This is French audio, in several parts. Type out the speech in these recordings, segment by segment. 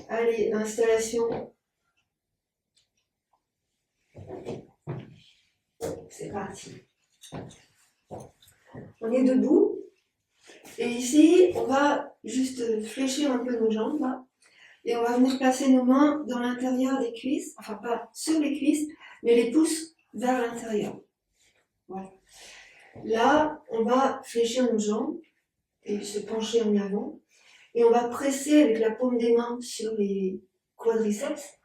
Allez, installation. C'est parti. On est debout. Et ici, on va juste fléchir un peu nos jambes, là. Et on va venir placer nos mains dans l'intérieur des cuisses. Enfin, pas sur les cuisses, mais les pouces vers l'intérieur. Voilà. Là, on va fléchir nos jambes et se pencher en avant. Et on va presser avec la paume des mains sur les quadriceps,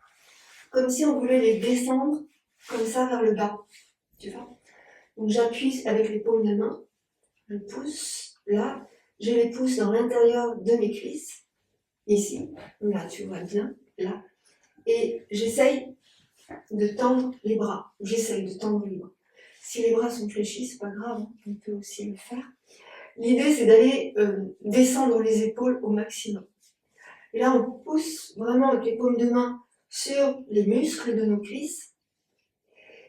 comme si on voulait les descendre comme ça vers le bas. Tu vois? Donc j'appuie avec les paumes de main, je pousse, là, je les pousse dans l'intérieur de mes cuisses, ici, là tu vois bien, là, et j'essaye de tendre les bras, Si les bras sont fléchis, c'est pas grave, hein, on peut aussi le faire. L'idée c'est d'aller descendre les épaules au maximum. Et là on pousse vraiment avec les paumes de main sur les muscles de nos cuisses,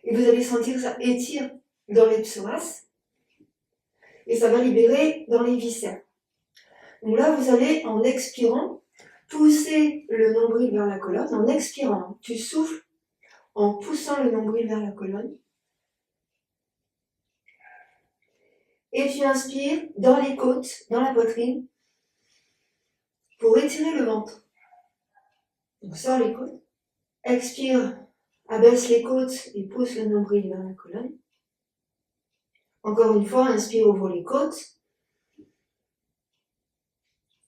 et vous allez sentir que ça étire dans les psoas, et ça va libérer dans les viscères. Donc là, vous allez, en expirant, pousser le nombril vers la colonne. En expirant, tu souffles en poussant le nombril vers la colonne. Et tu inspires dans les côtes, dans la poitrine, pour étirer le ventre. Donc sors les côtes. Expire, abaisse les côtes et pousse le nombril vers la colonne. Encore une fois, inspire, ouvre les côtes.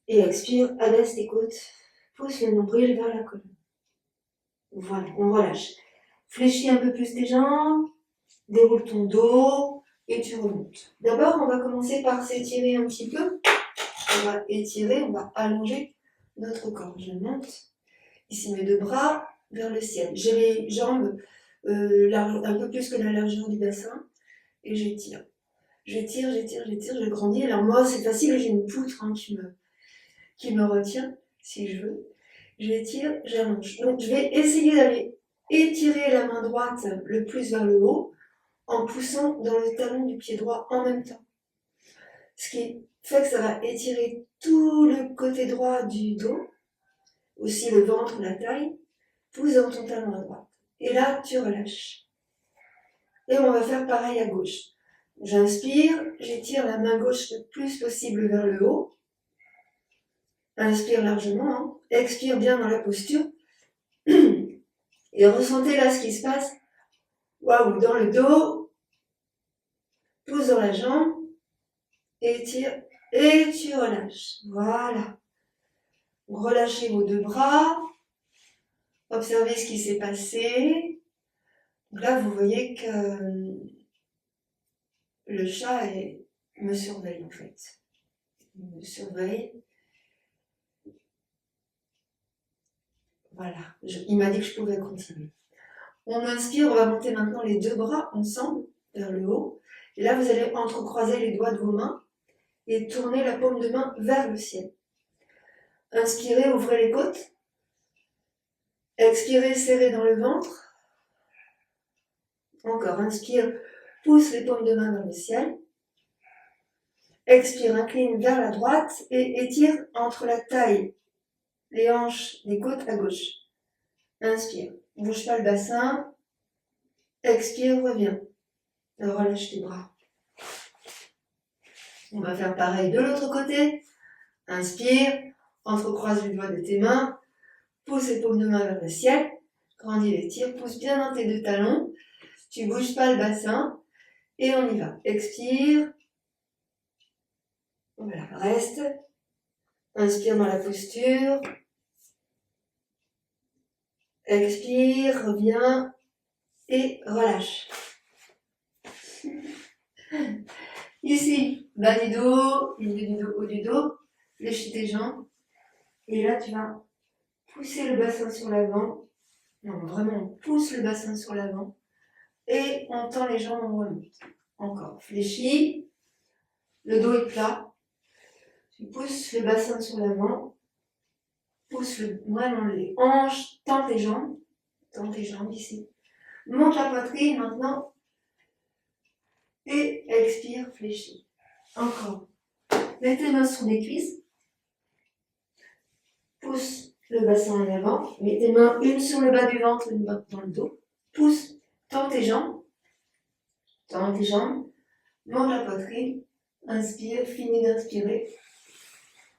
Et expire, abaisse les côtes, pousse le nombril vers la colonne. Voilà, on relâche. Fléchis un peu plus tes jambes, déroule ton dos et tu remontes. D'abord, on va commencer par s'étirer un petit peu. On va étirer, on va allonger notre corps. Je monte. Ici, mes deux bras vers le ciel. J'ai les jambes un peu plus que la largeur du bassin et j'étire. J'étire, je grandis. Alors moi, c'est facile, j'ai une poutre qui me retient, si je veux. J'étire, j'allonge. Donc, je vais essayer d'aller étirer la main droite le plus vers le haut en poussant dans le talon du pied droit en même temps. Ce qui fait que ça va étirer tout le côté droit du dos, aussi le ventre, la taille. Pousse dans ton talon à droite. Et là, tu relâches. Et on va faire pareil à gauche. J'inspire, j'étire la main gauche le plus possible vers le haut. Inspire largement, hein. Expire bien dans la posture. Et ressentez là ce qui se passe. Waouh, dans le dos. Pousse dans la jambe. Étire. Et tu relâches. Voilà. Relâchez vos deux bras. Observez ce qui s'est passé. Donc là, vous voyez que le chat me surveille en fait. Il me surveille. Voilà. Il m'a dit que je pouvais continuer. On inspire, on va monter maintenant les deux bras ensemble vers le haut. Et là, vous allez entrecroiser les doigts de vos mains et tourner la paume de main vers le ciel. Inspirez, ouvrez les côtes. Expirez, serrez dans le ventre. Encore, inspire, pousse les paumes de main vers le ciel. Expire, incline vers la droite et étire entre la taille, les hanches, les côtes à gauche. Inspire, bouge pas le bassin. Expire, reviens. Relâche tes bras. On va faire pareil de l'autre côté. Inspire, entrecroise les doigts de tes mains, pousse les paumes de main vers le ciel, grandis les tire, pousse bien dans tes deux talons, tu bouges pas le bassin, et on y va. Expire, voilà, reste, inspire dans la posture, expire, reviens, et relâche. Ici, bas du dos, milieu du dos, haut du dos, fléchis tes jambes, et là tu vas pousser le bassin sur l'avant. Non, vraiment, on pousse le bassin sur l'avant. Et on tend les jambes, on remonte. Encore. Fléchis. Le dos est plat. Tu pousses le bassin sur l'avant. Pousse vraiment les hanches. Tends tes jambes. Tends tes jambes ici. Monte la poitrine maintenant. Et expire, fléchis. Encore. Mets tes mains sur les cuisses. Pousse le bassin en avant, mets tes mains une sur le bas du ventre, une dans le dos. Pousse, tends tes jambes, monte la poitrine, inspire, finis d'inspirer.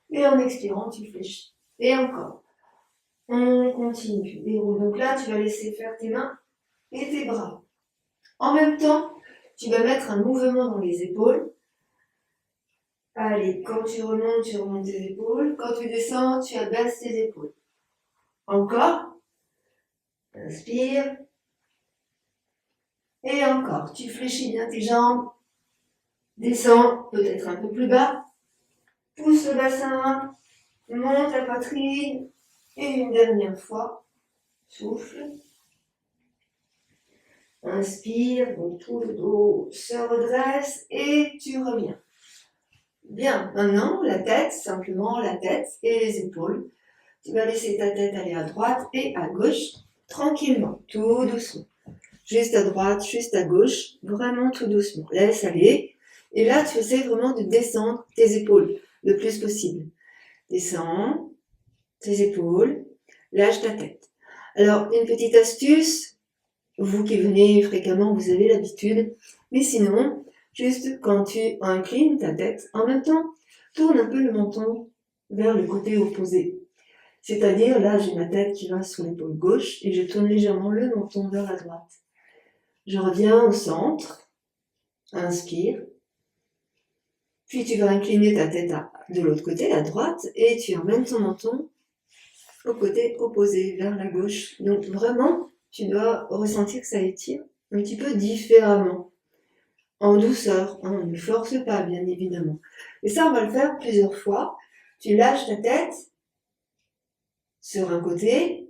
Et en expirant, tu fléchis. Et encore. On continue, déroule. Donc là, tu vas laisser faire tes mains et tes bras. En même temps, tu vas mettre un mouvement dans les épaules. Allez, quand tu remontes tes épaules. Quand tu descends, tu abaisses tes épaules. Encore. Inspire. Et encore. Tu fléchis bien tes jambes. Descends, peut-être un peu plus bas. Pousse le bassin. Monte la poitrine. Et une dernière fois. Souffle. Inspire, donc tout le dos se redresse et tu reviens. Bien, maintenant la tête, simplement la tête et les épaules. Tu vas laisser ta tête aller à droite et à gauche, tranquillement, tout doucement. Juste à droite, juste à gauche, vraiment tout doucement. Laisse aller. Et là, tu essaies vraiment de descendre tes épaules le plus possible. Descends tes épaules, lâche ta tête. Alors, une petite astuce. Vous qui venez fréquemment, vous avez l'habitude. Mais sinon, juste quand tu inclines ta tête, en même temps, tourne un peu le menton vers le côté opposé. C'est-à-dire, là, j'ai ma tête qui va sur l'épaule gauche et je tourne légèrement le menton vers la droite. Je reviens au centre. Inspire. Puis tu vas incliner ta tête de l'autre côté, à droite, et tu emmènes ton menton au côté opposé, vers la gauche. Donc vraiment, tu dois ressentir que ça étire un petit peu différemment, en douceur. On ne force pas, bien évidemment. Et ça, on va le faire plusieurs fois. Tu lâches ta tête sur un côté,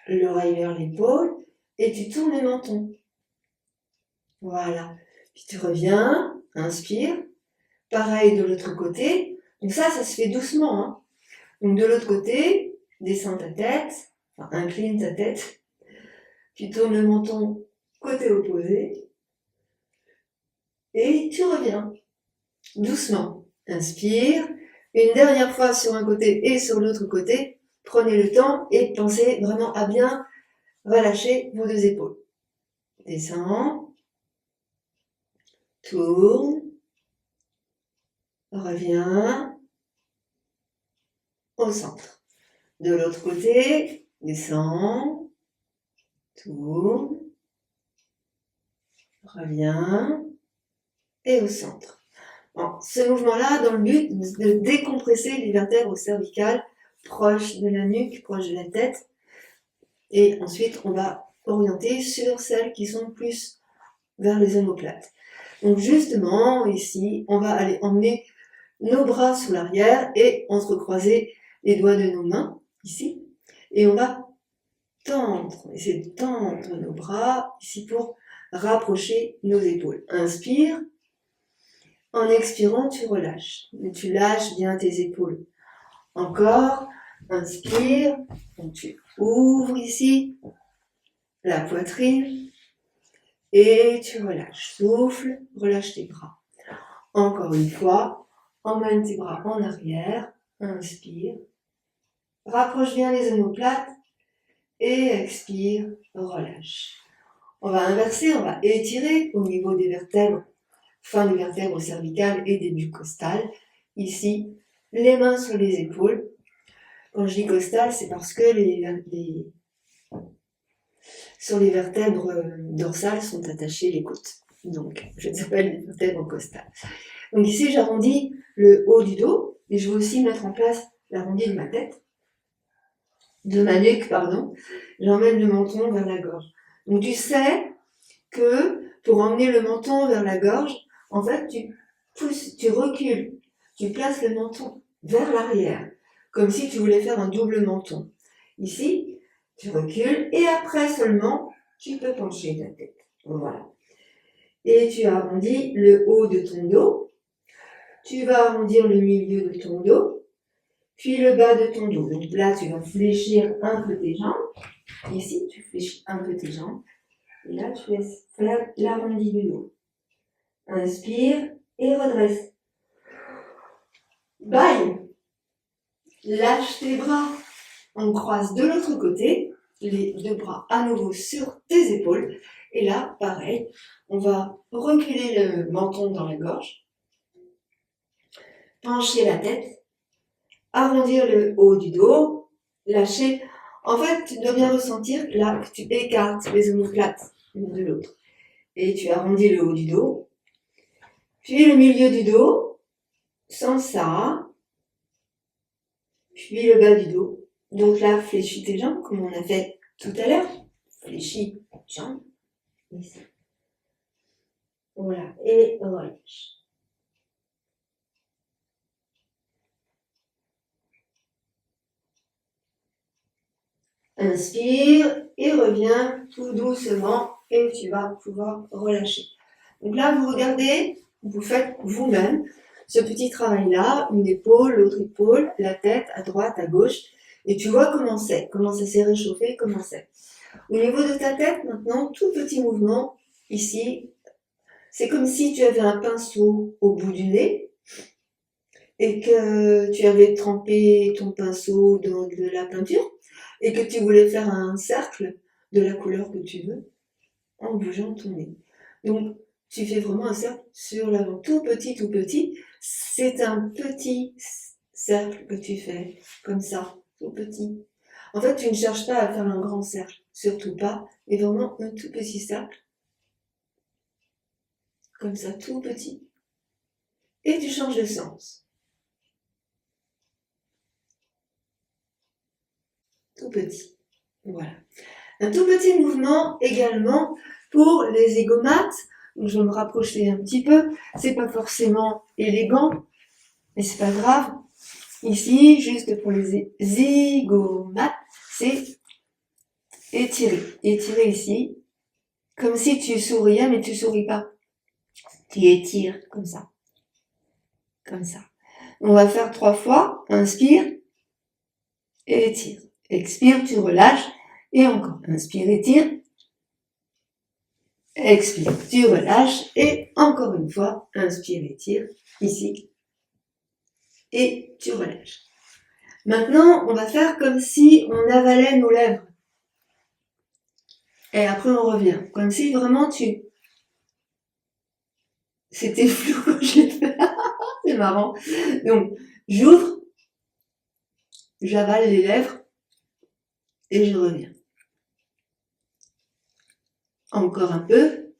l'oreille vers l'épaule, et tu tournes le menton. Voilà. Puis tu reviens, inspire. Pareil de l'autre côté. Donc ça se fait doucement. Hein. Donc de l'autre côté, descends ta tête, enfin incline ta tête. Tu tournes le menton côté opposé et tu reviens doucement. Inspire. Une dernière fois sur un côté et sur l'autre côté. Prenez le temps et pensez vraiment à bien relâcher vos deux épaules. Descends. Tourne. Reviens. Au centre. De l'autre côté, descends. Tourne. Reviens. Et au centre. Bon, ce mouvement-là, dans le but de décompresser les vertèbres cervicales proches de la nuque, proches de la tête. Et ensuite, on va orienter sur celles qui sont plus vers les omoplates. Donc justement, ici, on va aller emmener nos bras sous l'arrière et entrecroiser les doigts de nos mains, ici. Et on va tendre, essayer de tendre nos bras, ici, pour rapprocher nos épaules. Inspire. En expirant, tu relâches. Tu lâches bien tes épaules. Encore. Inspire. Donc tu ouvres ici la poitrine. Et tu relâches. Souffle. Relâche tes bras. Encore une fois. Emmène tes bras en arrière. Inspire. Rapproche bien les omoplates. Et expire. Relâche. On va inverser. On va étirer au niveau des vertèbres. Fin des vertèbres cervicales et début costal. Ici, les mains sur les épaules. Quand je dis costal, c'est parce que sur les vertèbres dorsales sont attachées les côtes. Donc, je les appelle les vertèbres costales. Donc ici, j'arrondis le haut du dos et je vais aussi mettre en place l'arrondi de ma tête, de ma nuque, pardon. J'emmène le menton vers la gorge. Donc tu sais que pour emmener le menton vers la gorge, en fait, tu pousses, tu recules, tu places le menton vers l'arrière, comme si tu voulais faire un double menton. Ici, tu recules et après seulement, tu peux pencher ta tête. Voilà. Et tu arrondis le haut de ton dos. Tu vas arrondir le milieu de ton dos, puis le bas de ton dos. Donc là, tu vas fléchir un peu tes jambes. Ici, tu fléchis un peu tes jambes. Et là, tu laisses l'arrondi du dos. Inspire et redresse. Bye. Lâche tes bras. On croise de l'autre côté, les deux bras à nouveau sur tes épaules. Et là, pareil, on va reculer le menton dans la gorge, pencher la tête, arrondir le haut du dos, lâcher. En fait, tu dois bien ressentir là que tu écartes les omoplates l'une de l'autre. Et tu arrondis le haut du dos, puis le milieu du dos, sans ça, puis le bas du dos. Donc là, fléchis tes jambes, comme on a fait tout à l'heure. Fléchis jambes, ici. Voilà, et relâche. Inspire et reviens tout doucement et tu vas pouvoir relâcher. Donc là, vous regardez, vous faites vous-même ce petit travail-là, une épaule, l'autre épaule, la tête à droite, à gauche, et tu vois comment ça s'est réchauffé, comment c'est. Au niveau de ta tête, maintenant, tout petit mouvement, ici, c'est comme si tu avais un pinceau au bout du nez, et que tu avais trempé ton pinceau dans de la peinture, et que tu voulais faire un cercle de la couleur que tu veux, en bougeant ton nez. Donc, tu fais vraiment un cercle sur l'avant, tout petit, tout petit. C'est un petit cercle que tu fais, comme ça, tout petit. En fait, tu ne cherches pas à faire un grand cercle, surtout pas, mais vraiment un tout petit cercle, comme ça, tout petit. Et tu changes de sens. Tout petit. Voilà. Un tout petit mouvement également pour les zygomates. Donc, je vais me rapprocher un petit peu. C'est pas forcément élégant, mais c'est pas grave. Ici, juste pour les zygomates, c'est étirer. Étirer ici, comme si tu souriais, mais tu souris pas. Tu étires comme ça. Comme ça. On va faire 3 fois. Inspire et étire. Expire, tu relâches. Et encore. Inspire, étire. Expire, tu relâches. Et encore une fois. Inspire, étire. Ici. Et tu relâches. Maintenant, on va faire comme si on avalait nos lèvres. Et après, on revient. Comme si vraiment tu... C'était flou quand je l'ai fait. C'est marrant. Donc, j'ouvre, j'avale les lèvres et je reviens. Encore un peu.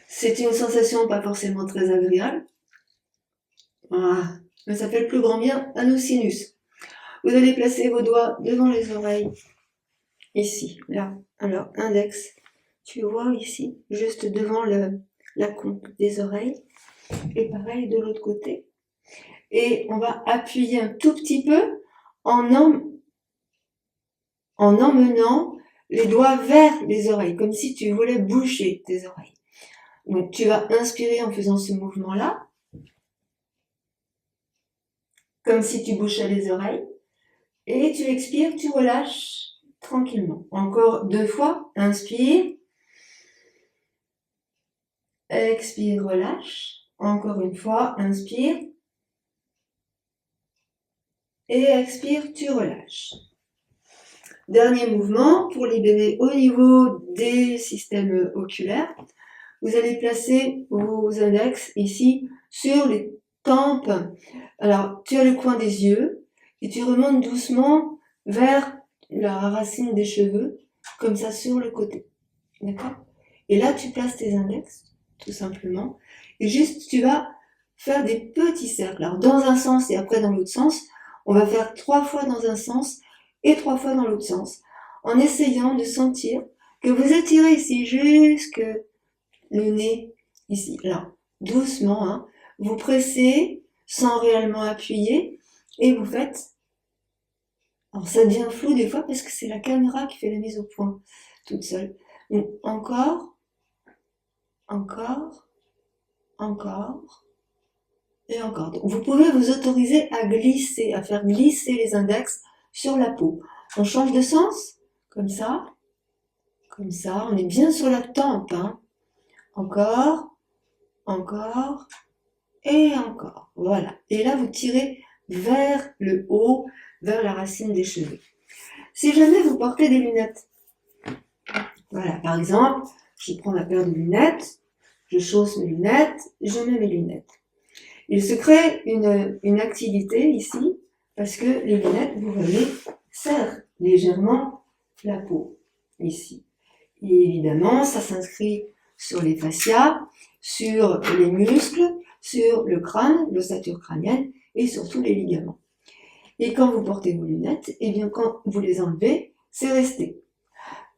C'est une sensation pas forcément très agréable. Voilà. Mais ça fait le plus grand bien à nos sinus. Vous allez placer vos doigts devant les oreilles. Ici, là. Alors, index. Tu vois ici, juste devant la conque des oreilles. Et pareil de l'autre côté. Et on va appuyer un tout petit peu en emmenant les doigts vers les oreilles, comme si tu voulais boucher tes oreilles. Donc tu vas inspirer en faisant ce mouvement-là, comme si tu bouchais les oreilles, et tu expires, tu relâches tranquillement. Encore 2 fois, inspire, expire, relâche. Encore une fois, inspire, et expire, tu relâches. Dernier mouvement pour libérer au niveau des systèmes oculaires. Vous allez placer vos index ici sur les tempes. Alors, tu as le coin des yeux et tu remontes doucement vers la racine des cheveux, comme ça sur le côté. D'accord? Et là, tu places tes index, tout simplement. Et juste, tu vas faire des petits cercles. Alors, dans un sens et après dans l'autre sens. On va faire 3 fois dans un sens et 3 fois dans l'autre sens. En essayant de sentir que vous étirez ici jusque le nez, ici, là. Doucement, hein. Vous pressez sans réellement appuyer et vous faites... Alors ça devient flou des fois parce que c'est la caméra qui fait la mise au point toute seule. Donc encore, encore, encore et encore. Donc, vous pouvez vous autoriser à glisser, à faire glisser les index sur la peau. On change de sens, comme ça, on est bien sur la tempe, hein. Encore, encore et encore. Voilà. Et là, vous tirez vers le haut, vers la racine des cheveux. Si jamais vous portez des lunettes, voilà, par exemple, je prends ma paire de lunettes, je chausse mes lunettes, je mets mes lunettes. Il se crée une activité ici, parce que les lunettes, vous voyez, serrent légèrement la peau, ici. Et évidemment, ça s'inscrit sur les fascias, sur les muscles, sur le crâne, l'ossature crânienne, et sur tous les ligaments. Et quand vous portez vos lunettes, eh bien, quand vous les enlevez, c'est resté.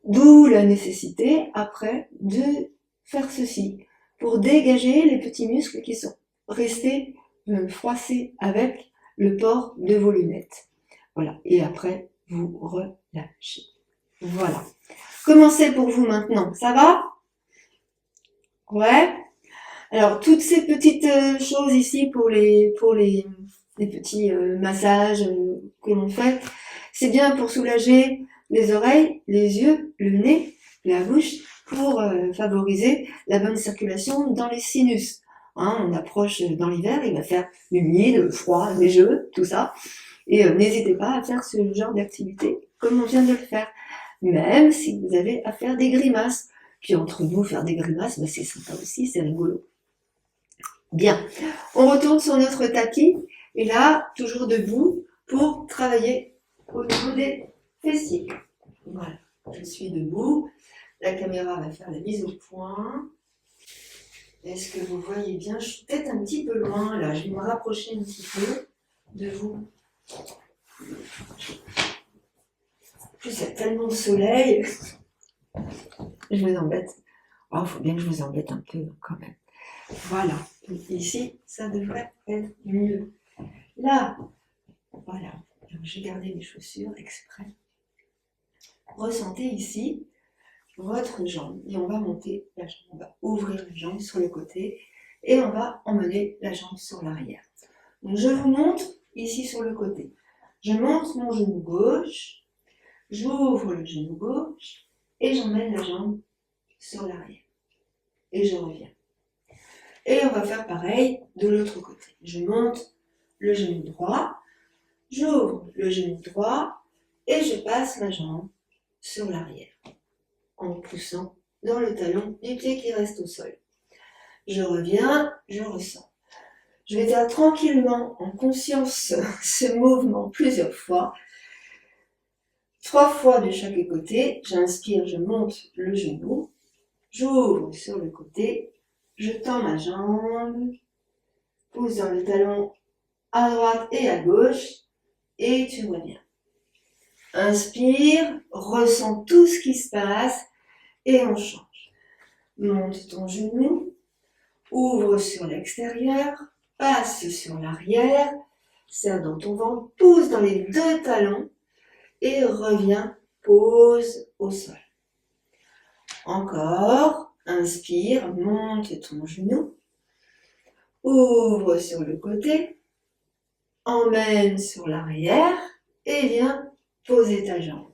D'où la nécessité, après, de faire ceci, pour dégager les petits muscles qui sont restés froissés avec le port de vos lunettes. Voilà. Et après, vous relâchez. Voilà. Comment c'est pour vous maintenant? Ça va? Ouais. Alors, toutes ces petites choses ici pour les petits massages que l'on fait, c'est bien pour soulager les oreilles, les yeux, le nez, la bouche, pour favoriser la bonne circulation dans les sinus. Hein, on approche dans l'hiver, il va faire humide, froid, neigeux, tout ça. Et n'hésitez pas à faire ce genre d'activité comme on vient de le faire. Même si vous avez à faire des grimaces. Puis entre nous, faire des grimaces, ben, c'est sympa aussi, c'est rigolo. Bien, on retourne sur notre tapis. Et là, toujours debout pour travailler au niveau des fessiers. Voilà, je suis debout. La caméra va faire la mise au point. Est-ce que vous voyez bien? Je suis peut-être un petit peu loin là. Je vais me rapprocher un petit peu de vous. En plus, il y a tellement de soleil. Je vous embête. Oh, il faut bien que je vous embête un peu quand même. Voilà. Donc, ici, ça devrait être mieux. Là, voilà. J'ai gardé mes chaussures exprès. Ressentez ici votre jambe et on va monter la jambe. On va ouvrir la jambe sur le côté et on va emmener la jambe sur l'arrière. Donc, je vous montre ici sur le côté. Je monte mon genou gauche, j'ouvre le genou gauche et j'emmène la jambe sur l'arrière. Et je reviens. Et on va faire pareil de l'autre côté. Je monte le genou droit, j'ouvre le genou droit et je passe ma jambe sur l'arrière en poussant dans le talon du pied qui reste au sol. Je reviens, je ressens. Je vais faire tranquillement, en conscience, ce mouvement plusieurs fois. 3 fois de chaque côté. J'inspire, je monte le genou, j'ouvre sur le côté, je tends ma jambe, pousse dans le talon à droite et à gauche, et tu reviens. Inspire, ressens tout ce qui se passe, et on change. Monte ton genou, ouvre sur l'extérieur, passe sur l'arrière, serre dans ton ventre, pousse dans les 2 talons, et reviens, pose au sol. Encore, inspire, monte ton genou, ouvre sur le côté, emmène sur l'arrière et viens poser ta jambe.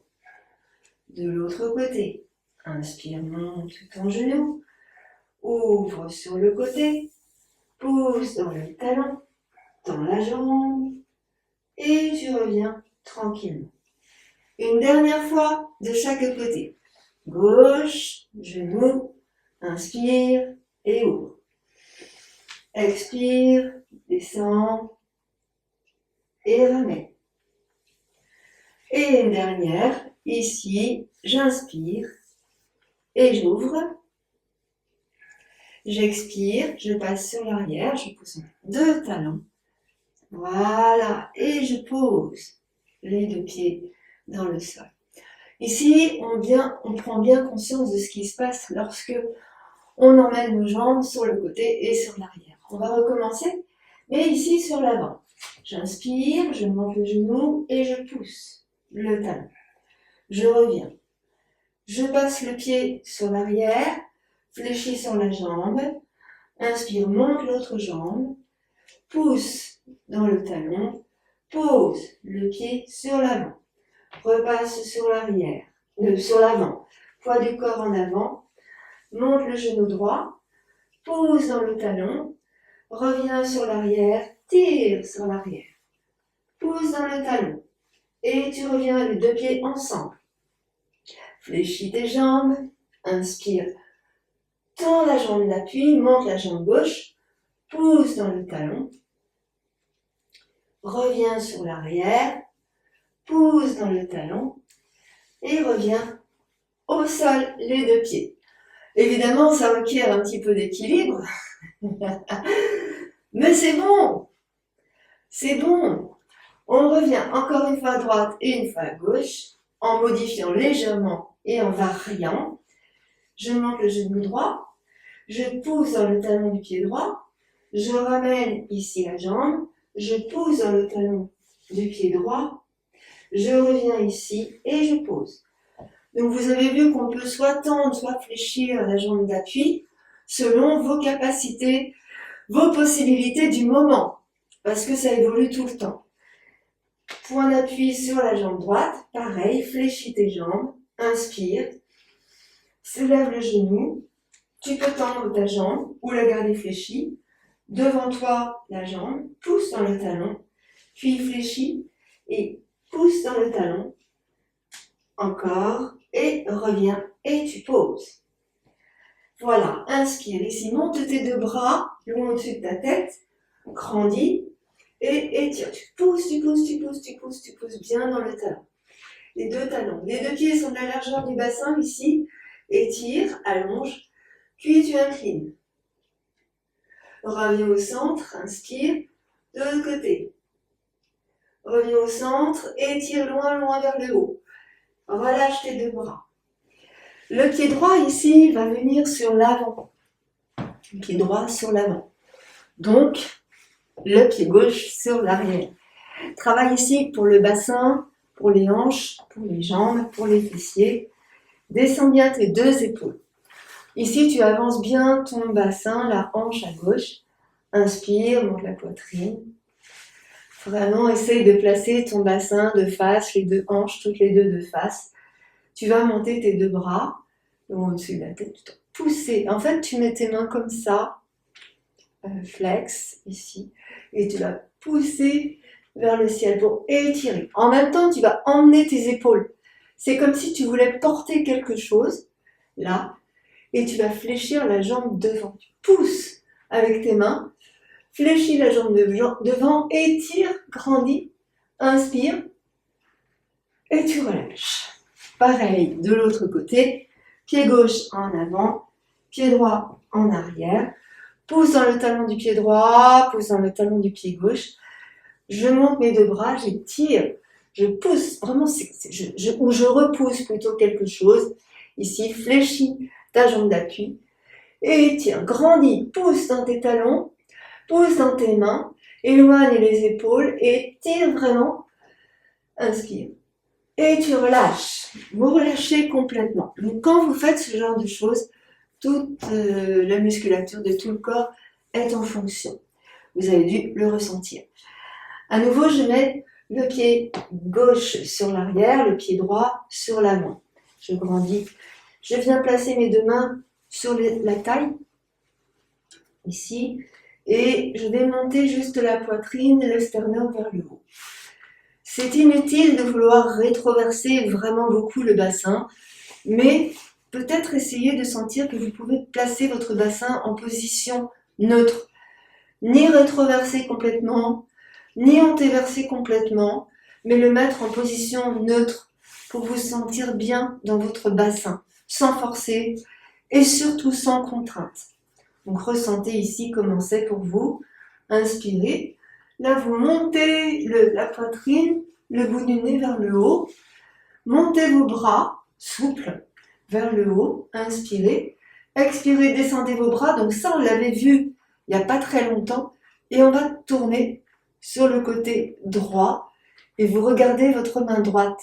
De l'autre côté, inspire, monte ton genou, ouvre sur le côté, pousse dans le talon, dans la jambe et tu reviens tranquillement. Une dernière fois de chaque côté. Gauche, genou, inspire et ouvre. Expire, descend et ramène. Et une dernière, ici, j'inspire et j'ouvre. J'expire, je passe sur l'arrière, je pousse 2 talons. Voilà, et je pose les 2 pieds dans le sol. Ici, on prend bien conscience de ce qui se passe lorsque on emmène nos jambes sur le côté et sur l'arrière. On va recommencer, mais ici sur l'avant. J'inspire, je monte le genou et je pousse le talon. Je reviens. Je passe le pied sur l'arrière, fléchis sur la jambe. Inspire, monte l'autre jambe. Pousse dans le talon. Pose le pied sur l'avant. Repasse sur l'arrière, sur l'avant. Poids du corps en avant. Monte le genou droit. Pose dans le talon. Reviens sur l'arrière. Tire sur l'arrière. Pousse dans le talon. Et tu reviens les deux pieds ensemble. Fléchis tes jambes. Inspire. Tends la jambe d'appui, monte la jambe gauche. Pousse dans le talon. Reviens sur l'arrière. Pousse dans le talon. Et reviens au sol, les deux pieds. Évidemment, ça requiert un petit peu d'équilibre. Mais c'est bon. C'est bon. On revient encore une fois à droite et une fois à gauche, en modifiant légèrement et en variant. Je monte le genou droit, je pousse dans le talon du pied droit, je ramène ici la jambe, je pousse dans le talon du pied droit, je reviens ici et je pose. Donc vous avez vu qu'on peut soit tendre, soit fléchir la jambe d'appui selon vos capacités, vos possibilités du moment, parce que ça évolue tout le temps. Point d'appui sur la jambe droite, pareil, fléchis tes jambes, inspire, soulève le genou, tu peux tendre ta jambe ou la garder fléchie, devant toi la jambe, pousse dans le talon, puis fléchis et pousse dans le talon, encore, et reviens et tu poses. Voilà, inspire ici, monte tes deux bras, loin au-dessus de ta tête, grandis, et étire, tu pousses, tu pousses, tu pousses, tu pousses, tu pousses bien dans le talon. Les deux talons, les deux pieds sont de la largeur du bassin ici, étire, allonge, puis tu inclines. Reviens au centre, inspire, de l'autre côté. Reviens au centre, étire loin, loin vers le haut. Relâche tes deux bras. Le pied droit ici va venir sur l'avant. Le pied droit sur l'avant. Donc, le pied gauche sur l'arrière. Travaille ici pour le bassin, pour les hanches, pour les jambes, pour les fessiers. Descends bien tes deux épaules. Ici, tu avances bien ton bassin, la hanche à gauche. Inspire, monte la poitrine. Vraiment, essaye de placer ton bassin de face, les deux hanches, toutes les deux de face. Tu vas monter tes deux bras, au-dessus de la tête, tu vas pousser. En fait, tu mets tes mains comme ça, flex, ici, et tu vas pousser vers le ciel pour étirer. En même temps, tu vas emmener tes épaules. C'est comme si tu voulais porter quelque chose, là, et tu vas fléchir la jambe devant. Tu pousses avec tes mains, fléchis la jambe devant, étire, grandis, inspire, et tu relâches. Pareil, de l'autre côté, pied gauche en avant, pied droit en arrière, pousse dans le talon du pied droit, pousse dans le talon du pied gauche, je monte mes deux bras, j'étire, je pousse, vraiment, ou je repousse plutôt quelque chose, ici, fléchis ta jambe d'appui, et étire, grandis, pousse dans tes talons, pousse dans tes mains, éloigne les épaules, et tire vraiment, inspire. Et tu relâches, vous relâchez complètement. Donc quand vous faites ce genre de choses, toute la musculature de tout le corps est en fonction. Vous avez dû le ressentir. À nouveau, je mets le pied gauche sur l'arrière, le pied droit sur l'avant. Je grandis. Je viens placer mes deux mains sur la taille, ici, et je vais monter juste la poitrine, le sternum vers le haut. C'est inutile de vouloir rétroverser vraiment beaucoup le bassin, mais peut-être essayer de sentir que vous pouvez placer votre bassin en position neutre. Ni rétroverser complètement, ni antéverser complètement, mais le mettre en position neutre pour vous sentir bien dans votre bassin, sans forcer et surtout sans contrainte. Donc ressentez ici comment c'est pour vous. Inspirez. Là, vous montez la poitrine, le bout du nez vers le haut. Montez vos bras, souples, vers le haut. Inspirez. Expirez, descendez vos bras. Donc ça, on l'avait vu il n'y a pas très longtemps. Et on va tourner sur le côté droit. Et vous regardez votre main droite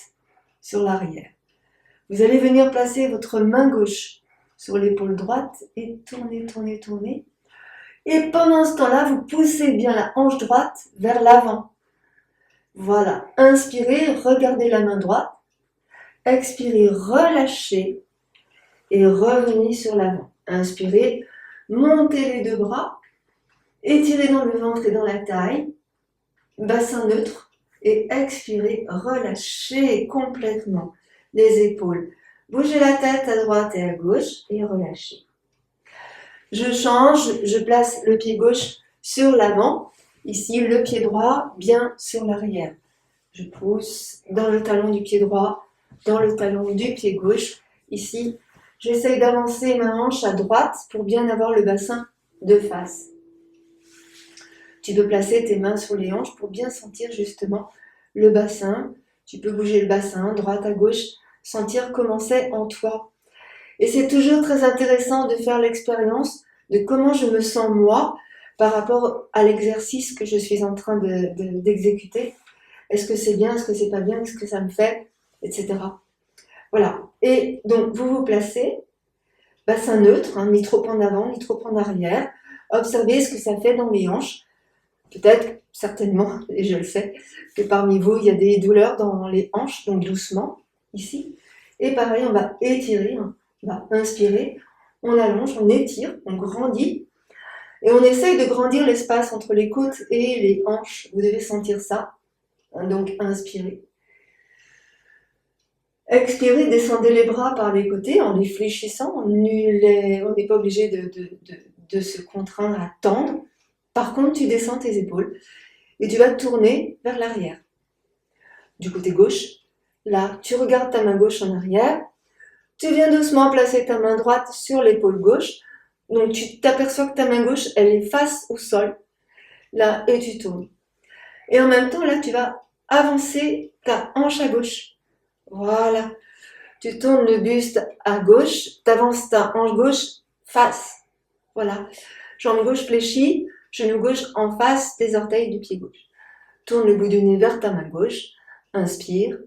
sur l'arrière. Vous allez venir placer votre main gauche sur l'épaule droite et tournez, tournez, tournez. Et pendant ce temps-là, vous poussez bien la hanche droite vers l'avant. Voilà, inspirez, regardez la main droite. Expirez, relâchez et revenez sur l'avant. Inspirez, montez les deux bras, étirez dans le ventre et dans la taille, bassin neutre. Et expirez, relâchez complètement les épaules. Bougez la tête à droite et à gauche et relâchez. Je change, je place le pied gauche sur l'avant. Ici, le pied droit bien sur l'arrière. Je pousse dans le talon du pied droit, dans le talon du pied gauche. Ici, j'essaye d'avancer ma hanche à droite pour bien avoir le bassin de face. Tu peux placer tes mains sur les hanches pour bien sentir justement le bassin. Tu peux bouger le bassin, droite à gauche, sentir comment c'est en toi. Et c'est toujours très intéressant de faire l'expérience de comment je me sens moi par rapport à l'exercice que je suis en train d'exécuter. Est-ce que c'est bien, est-ce que c'est pas bien, est-ce que ça me fait, etc. Voilà. Et donc, vous vous placez, bassin neutre, ni trop en avant, ni trop en arrière. Observez ce que ça fait dans les hanches. Peut-être, certainement, et je le sais, que parmi vous, il y a des douleurs dans les hanches, donc doucement, ici. Et pareil, on va étirer, on va inspirer, on allonge, on étire, on grandit. Et on essaye de grandir l'espace entre les côtes et les hanches. Vous devez sentir ça. Donc, inspirez. Expirez, descendez les bras par les côtés en les fléchissant. On n'est pas obligé de se contraindre à tendre. Par contre, tu descends tes épaules et tu vas te tourner vers l'arrière. Du côté gauche, là, tu regardes ta main gauche en arrière. Tu viens doucement placer ta main droite sur l'épaule gauche. Donc, tu t'aperçois que ta main gauche, elle est face au sol. Là, et tu tournes. Et en même temps, là, tu vas avancer ta hanche à gauche. Voilà. Tu tournes le buste à gauche, tu avances ta hanche gauche face. Voilà. Jambe gauche fléchie, genou gauche en face des orteils du pied gauche. Tourne le bout du nez vers ta main gauche. Inspire.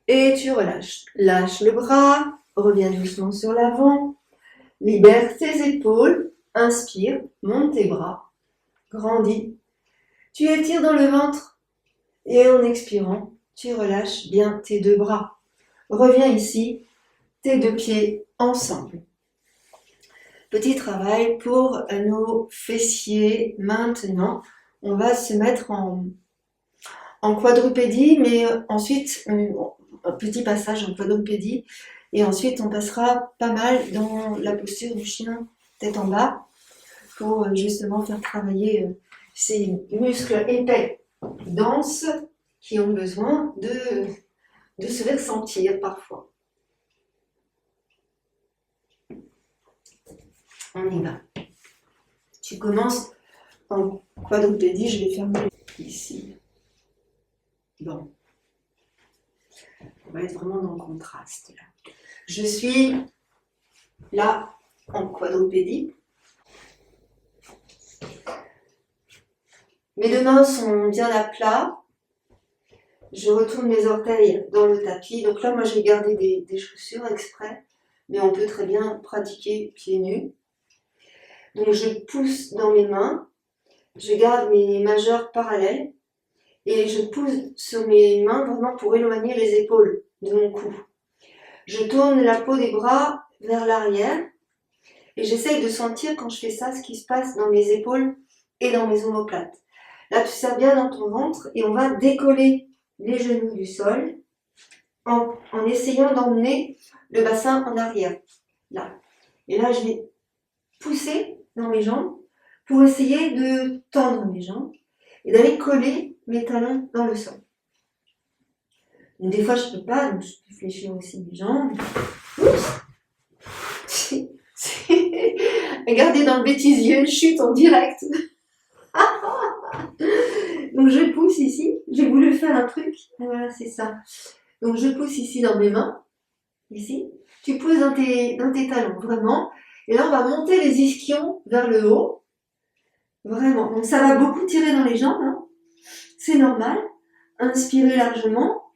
Et tu relâches. Lâche le bras, reviens doucement sur l'avant. Libère tes épaules. Inspire, monte tes bras. Grandis. Tu étires dans le ventre. Et en expirant, tu relâches bien tes deux bras. Reviens ici, tes deux pieds ensemble. Petit travail pour nos fessiers. Maintenant, on va se mettre en quadrupédie, mais ensuite, un petit passage en quadrupédie. Et ensuite, on passera pas mal dans la posture du chien tête en bas pour justement faire travailler ces muscles épais, denses, qui ont besoin de se faire sentir parfois. On y va. Tu commences en quadrupédie, je vais fermer ici. Bon. On va être vraiment dans le contraste là. Je suis là en quadrupédie. Mes deux mains sont bien à plat. Je retourne mes orteils dans le tapis. Donc là, moi, j'ai gardé des chaussures exprès, mais on peut très bien pratiquer pieds nus. Donc je pousse dans mes mains, je garde mes majeurs parallèles et je pousse sur mes mains vraiment pour éloigner les épaules de mon cou. Je tourne la peau des bras vers l'arrière et j'essaye de sentir quand je fais ça ce qui se passe dans mes épaules et dans mes omoplates. Là, tu serres bien dans ton ventre et on va décoller les genoux du sol en essayant d'emmener le bassin en arrière. Là. Et là, je vais pousser dans mes jambes pour essayer de tendre mes jambes et d'aller coller mes talons dans le sol. Donc, des fois, je ne peux pas, donc je peux fléchir aussi mes jambes. Regardez dans le bêtisier, chute en direct. Donc je pousse ici, j'ai voulu faire un truc, et voilà, c'est ça. Donc je pousse ici dans mes mains, ici. Tu pousses dans tes talons, vraiment. Et là, on va monter les ischions vers le haut. Vraiment. Donc ça va beaucoup tirer dans les jambes, hein. C'est normal. Inspirez largement.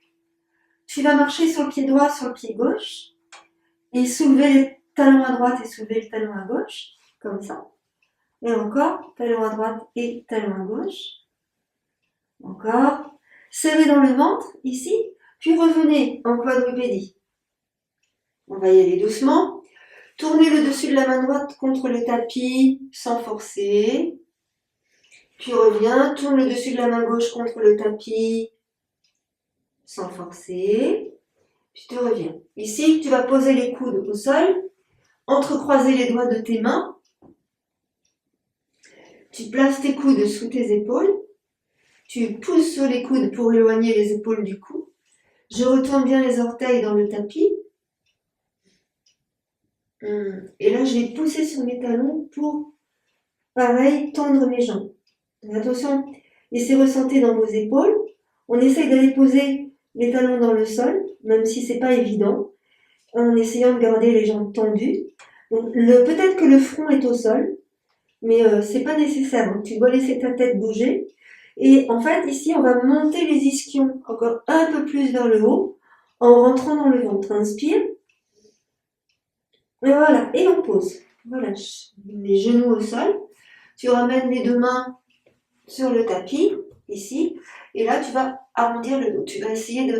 Tu vas marcher sur le pied droit, sur le pied gauche. Et soulever les talons à droite et soulever le talon à gauche. Comme ça. Et encore, talon à droite et talon à gauche. Encore. Serrez dans le ventre, ici. Puis revenez en quadrupédie. On va y aller doucement. Tournez le dessus de la main droite contre le tapis sans forcer. Puis reviens, tourne le dessus de la main gauche contre le tapis sans forcer. Puis tu reviens. Ici, tu vas poser les coudes au sol, entrecroiser les doigts de tes mains. Tu places tes coudes sous tes épaules. Tu pousses sur les coudes pour éloigner les épaules du cou. Je retourne bien les orteils dans le tapis. Et là, je vais pousser sur mes talons pour, pareil, tendre mes jambes. Donc, attention, laissez ressentir dans vos épaules. On essaye d'aller poser les talons dans le sol, même si c'est pas évident, en essayant de garder les jambes tendues. Donc, peut-être que le front est au sol, mais c'est pas nécessaire. Donc, tu dois laisser ta tête bouger. Et en fait, ici, on va monter les ischions encore un peu plus vers le haut, en rentrant dans le ventre. Inspire. Et voilà, et on pose. Voilà, les genoux au sol. Tu ramènes les deux mains sur le tapis, ici. Et là, tu vas arrondir le dos. Tu vas essayer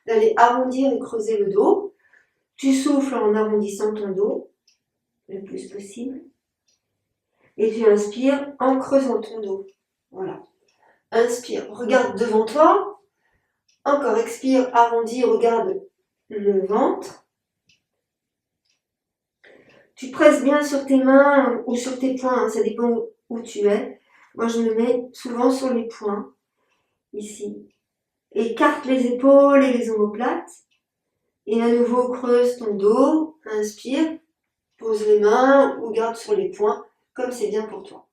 d'aller arrondir et creuser le dos. Tu souffles en arrondissant ton dos le plus possible. Et tu inspires en creusant ton dos. Voilà. Inspire, regarde devant toi. Encore, expire, arrondis, regarde le ventre. Tu presses bien sur tes mains ou sur tes poings, ça dépend où tu es. Moi, je me mets souvent sur les poings, ici. Écarte les épaules et les omoplates. Et à nouveau, creuse ton dos, inspire, pose les mains ou garde sur les poings, comme c'est bien pour toi.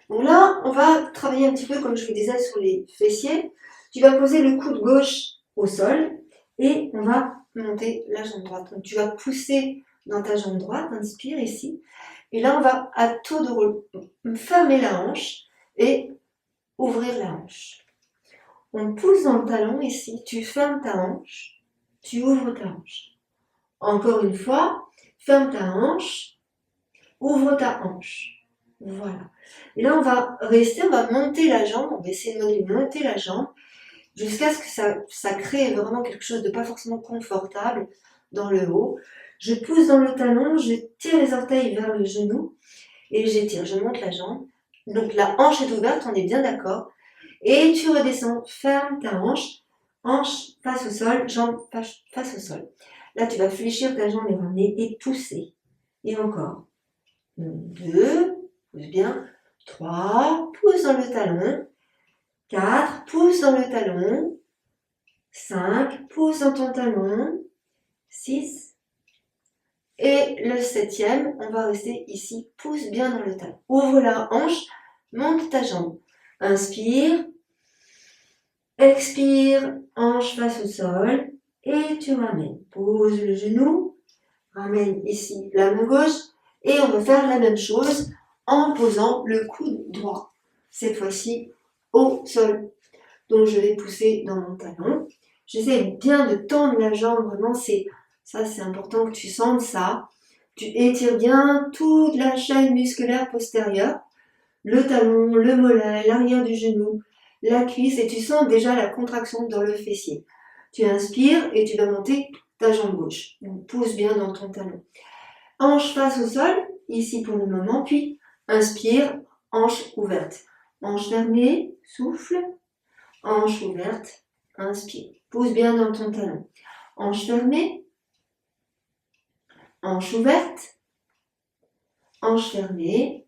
Donc là, on va travailler un petit peu, comme je vous disais, sur les fessiers. Tu vas poser le coude gauche au sol et on va monter la jambe droite. Donc tu vas pousser dans ta jambe droite, inspire ici. Et là, on va à tour de rôle fermer la hanche et ouvrir la hanche. On pousse dans le talon ici, tu fermes ta hanche, tu ouvres ta hanche. Encore une fois, ferme ta hanche, ouvre ta hanche. Voilà. Et là, on va rester, on va monter la jambe, on va essayer de monter la jambe jusqu'à ce que ça crée vraiment quelque chose de pas forcément confortable dans le haut. Je pousse dans le talon, je tire les orteils vers le genou et j'étire, je monte la jambe. Donc la hanche est ouverte, on est bien d'accord. Et tu redescends, ferme ta hanche face au sol, jambe face au sol. Là, tu vas fléchir ta jambe et ramener et pousser. Et encore. 2, pousse bien. 3, pousse dans le talon. 4, pousse dans le talon. 5, pousse dans ton talon. 6. Et le 7e, on va rester ici, pousse bien dans le talon. Ouvre la hanche, monte ta jambe. Inspire. Expire, hanche face au sol. Et tu ramènes. Pose le genou. Ramène ici la main gauche. Et on va faire la même chose en posant le coude droit. Cette fois-ci au sol. Donc je vais pousser dans mon talon. J'essaie bien de tendre la jambe. Vraiment, c'est important que tu sentes ça. Tu étires bien toute la chaîne musculaire postérieure. Le talon, le mollet, l'arrière du genou, la cuisse. Et tu sens déjà la contraction dans le fessier. Tu inspires et tu vas monter ta jambe gauche. Donc pousse bien dans ton talon. Hanche face au sol, ici pour le moment, puis inspire, hanche ouverte. Hanche fermée, souffle, hanche ouverte, inspire. Pousse bien dans ton talon. Hanche fermée, hanche ouverte, hanche fermée,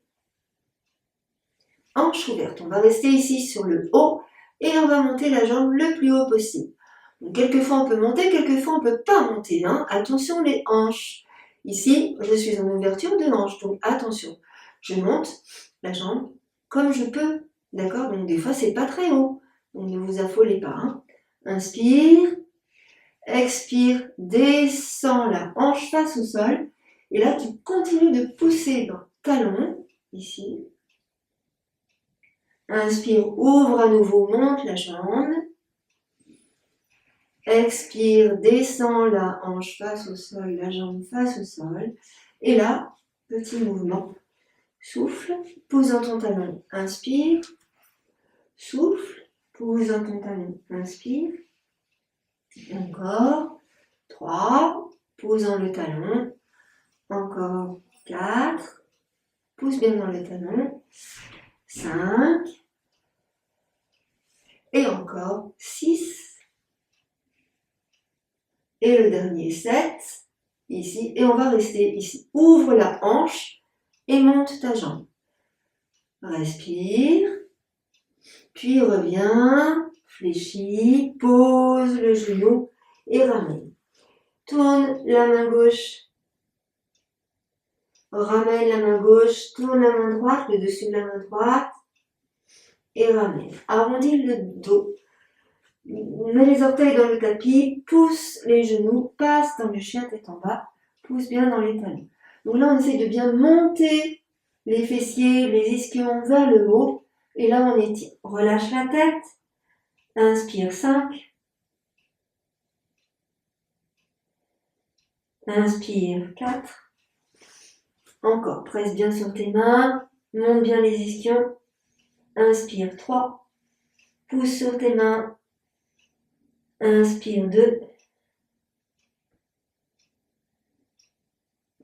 hanche ouverte. On va rester ici sur le haut et on va monter la jambe le plus haut possible. Donc, quelquefois on peut monter, quelquefois on ne peut pas monter. Hein. Attention les hanches. Ici, je suis en ouverture de hanche, donc attention. Je monte la jambe comme je peux, d'accord? Donc des fois, c'est pas très haut, donc ne vous affolez pas. Hein. Inspire, expire, descends la hanche face au sol. Et là, tu continues de pousser dans le talon, ici. Inspire, ouvre à nouveau, monte la jambe. Expire, descends la hanche face au sol, la jambe face au sol. Et là, petit mouvement. Souffle, pose dans ton talon. Inspire. Souffle, pose dans ton talon. Inspire. Encore. 3. Pose dans le talon. Encore. 4. Pousse bien dans le talon. 5. Et encore 6. Et le dernier 7. Ici. Et on va rester ici. Ouvre la hanche et monte ta jambe. Respire. Puis reviens. Fléchis. Pose le genou et ramène. Tourne la main gauche. Ramène la main gauche. Tourne la main droite, le dessus de la main droite. Et ramène. Arrondis le dos. Mets les orteils dans le tapis, pousse les genoux, passe dans le chien tête en bas, pousse bien dans les talons. Donc là, on essaie de bien monter les fessiers, les ischions vers le haut. Et là, on étire. Relâche la tête. Inspire 5. Inspire 4. Encore, presse bien sur tes mains. Monte bien les ischions. Inspire 3. Pousse sur tes mains. Inspire 2.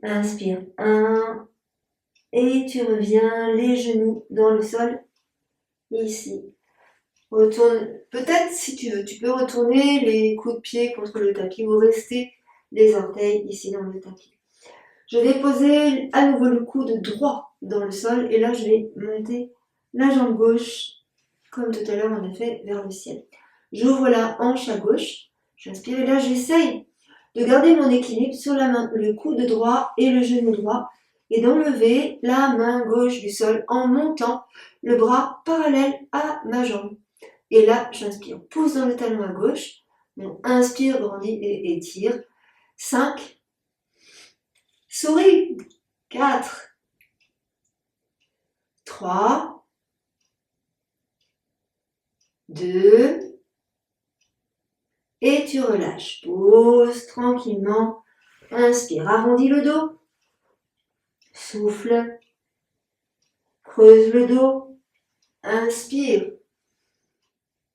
Inspire 1. Et tu reviens les genoux dans le sol. Ici. Retourne. Peut-être si tu veux, tu peux retourner les coups de pied contre le tapis ou rester les orteils ici dans le tapis. Je vais poser à nouveau le coude droit dans le sol et là je vais monter la jambe gauche comme tout à l'heure on a fait vers le ciel. J'ouvre la hanche à gauche, j'inspire et là j'essaye de garder mon équilibre sur la main, le coude droit et le genou droit et d'enlever la main gauche du sol en montant le bras parallèle à ma jambe. Et là j'inspire, pousse dans le talon à gauche, donc inspire, grandis et étire. 5. Souris. 4. 3. 2. Et tu relâches. Pose tranquillement. Inspire, arrondis le dos. Souffle. Creuse le dos. Inspire.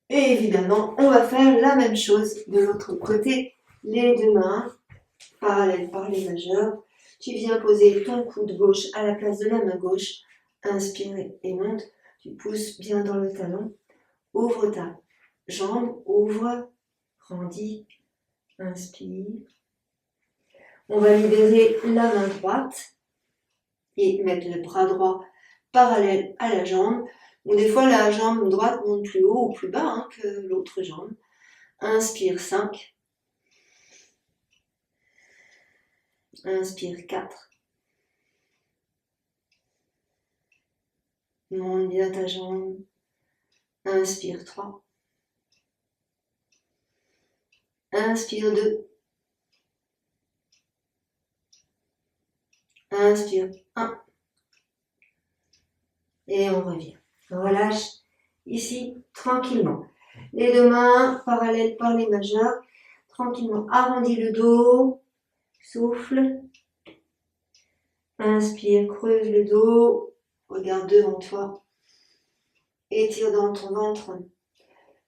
Et évidemment, on va faire la même chose de l'autre côté. Les deux mains parallèles par les majeurs. Tu viens poser ton coude gauche à la place de la main gauche. Inspire et monte. Tu pousses bien dans le talon. Ouvre ta jambe. Ouvre. Grandis. Inspire. On va libérer la main droite et mettre le bras droit parallèle à la jambe. Donc des fois, la jambe droite monte plus haut ou plus bas que l'autre jambe. Inspire 5. Inspire 4. Monte bien ta jambe. Inspire 3. Inspire 2. Inspire 1. Et on revient. On relâche ici tranquillement. Les deux mains parallèles par les majeurs. Tranquillement. Arrondis le dos. Souffle. Inspire, creuse le dos. Regarde devant toi. Étire dans ton ventre.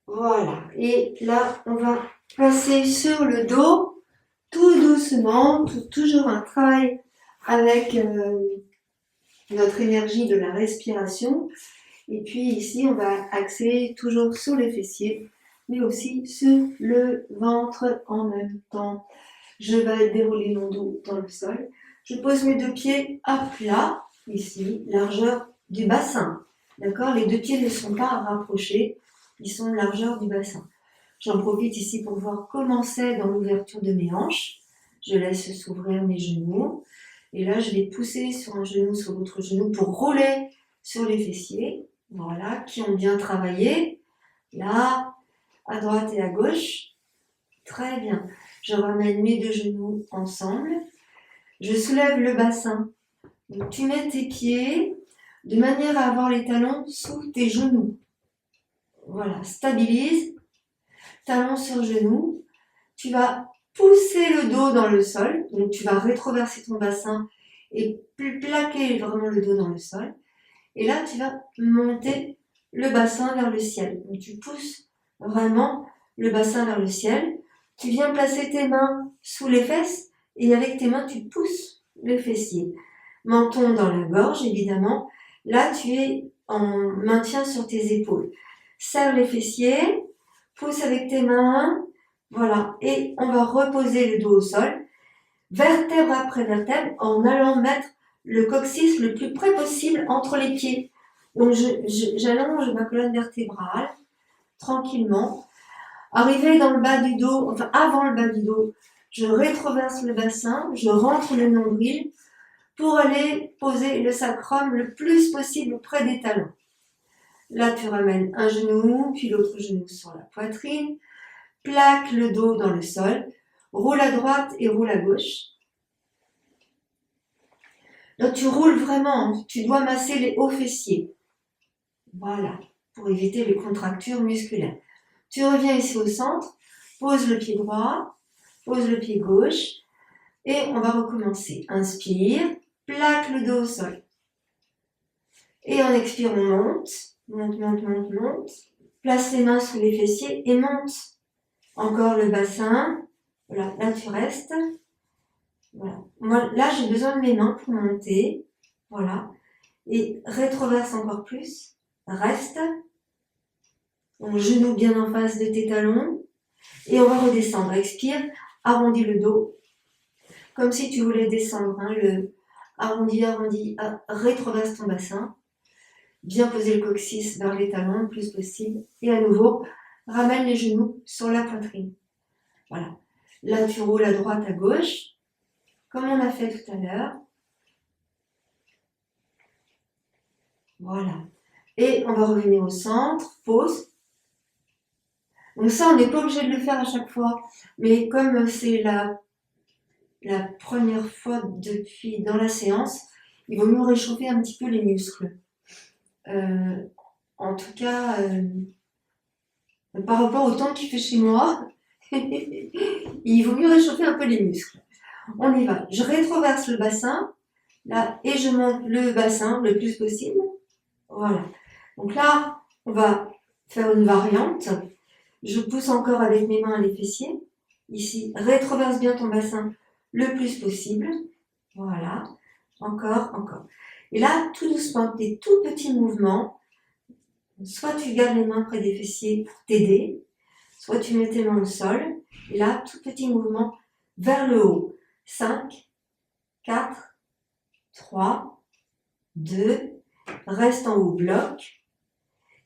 Voilà. Et là, on va passer sur le dos. Tout doucement. Toujours un travail avec notre énergie de la respiration. Et puis ici, on va axer toujours sur les fessiers, mais aussi sur le ventre en même temps. Je vais dérouler mon dos dans le sol. Je pose mes deux pieds à plat, ici, largeur du bassin. D'accord? Les deux pieds ne sont pas rapprochés, ils sont largeur du bassin. J'en profite ici pour voir comment c'est dans l'ouverture de mes hanches. Je laisse s'ouvrir mes genoux. Et là, je vais pousser sur un genou, sur l'autre genou pour rouler sur les fessiers. Voilà, qui ont bien travaillé. Là, à droite et à gauche. Très bien. Je ramène mes deux genoux ensemble. Je soulève le bassin. Donc, tu mets tes pieds de manière à avoir les talons sous tes genoux. Voilà, stabilise. Talons sur genoux. Tu vas pousser le dos dans le sol. Donc, tu vas rétroverser ton bassin et plaquer vraiment le dos dans le sol. Et là, tu vas monter le bassin vers le ciel. Donc, tu pousses vraiment le bassin vers le ciel. Tu viens placer tes mains sous les fesses et avec tes mains, tu pousses le fessier. Menton dans la gorge, évidemment. Là, tu es en maintien sur tes épaules. serre les fessiers, pousse avec tes mains, voilà, et on va reposer le dos au sol, vertèbre après vertèbre, en allant mettre le coccyx le plus près possible entre les pieds. Donc j'allonge ma colonne vertébrale, tranquillement. Arrivé dans le bas du dos, enfin avant le bas du dos, je rétroverse le bassin, je rentre le nombril pour aller poser le sacrum le plus possible près des talons. Là, tu ramènes un genou, puis l'autre genou sur la poitrine, plaque le dos dans le sol, roule à droite et roule à gauche. Là, tu roules vraiment, tu dois masser les hauts fessiers. Voilà, pour éviter les contractures musculaires. Tu reviens ici au centre, pose le pied droit, pose le pied gauche, et on va recommencer. Inspire, plaque le dos au sol. Et en expire, on monte, monte, monte, monte, monte. Place les mains sous les fessiers et monte. Encore le bassin. Voilà, là tu restes. Voilà. Moi, là, j'ai besoin de mes mains pour monter. Voilà. Et rétroverse encore plus. Reste. Donc, genou bien en face de tes talons. Et on va redescendre. Expire, arrondis le dos. Comme si tu voulais descendre. Hein, arrondi, arrondi, rétroverse ton bassin. Bien poser le coccyx vers les talons le plus possible. Et à nouveau, ramène les genoux sur la poitrine. Voilà. Là, tu roules à droite, à gauche, comme on a fait tout à l'heure. Voilà. Et on va revenir au centre, pause. Donc ça, on n'est pas obligé de le faire à chaque fois. Mais comme c'est la première fois depuis dans la séance, il vaut mieux réchauffer un petit peu les muscles. En tout cas, par rapport au temps qu'il fait chez moi, il vaut mieux réchauffer un peu les muscles. On y va. Je rétroverse le bassin, là, et je monte le bassin le plus possible. Voilà. Donc là, on va faire une variante. Je pousse encore avec mes mains les fessiers. Ici, rétroverse bien ton bassin le plus possible. Voilà. Encore, encore. Et là, tout doucement, des tout petits mouvements. Soit tu gardes les mains près des fessiers pour t'aider, soit tu mets tes mains au sol. Et là, tout petit mouvement vers le haut. 5, 4, 3, 2, reste en haut, bloc.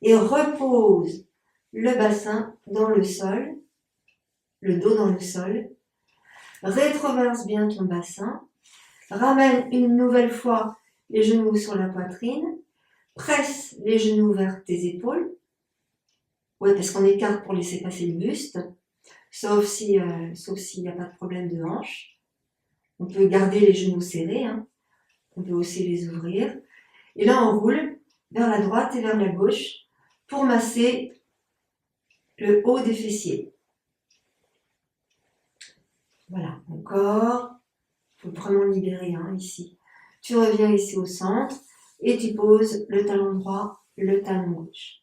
Et repose le bassin dans le sol, le dos dans le sol. Rétroverse bien ton bassin. Ramène une nouvelle fois les genoux sur la poitrine. Presse les genoux vers tes épaules. Ouais, parce qu'on écarte pour laisser passer le buste. Sauf s'il n'y a pas de problème de hanche. On peut garder les genoux serrés. Hein. On peut aussi les ouvrir. Et là, on roule vers la droite et vers la gauche pour masser le haut des fessiers. Voilà, encore. Il faut vraiment libérer ici. Tu reviens ici au centre et tu poses le talon droit, le talon gauche.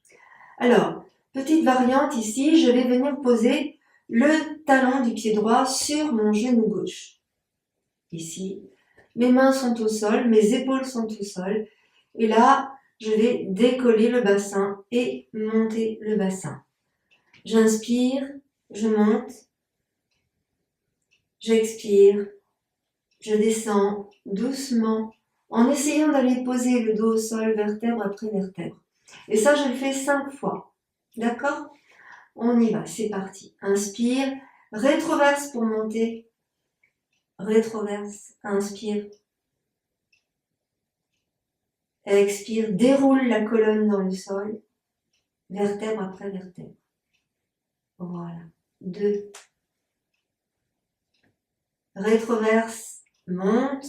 Alors, petite variante ici, je vais venir poser le talon du pied droit sur mon genou gauche. Ici, mes mains sont au sol, mes épaules sont au sol. Et là, je vais décoller le bassin et monter le bassin. J'inspire, je monte, j'expire, je descends doucement en essayant d'aller poser le dos au sol vertèbre après vertèbre. Et ça, je le fais 5 fois. D'accord? On y va, c'est parti. Inspire, rétroverse pour monter. Rétroverse, inspire. Expire, déroule la colonne dans le sol, vertèbre après vertèbre. Voilà. 2. Rétroverse, monte.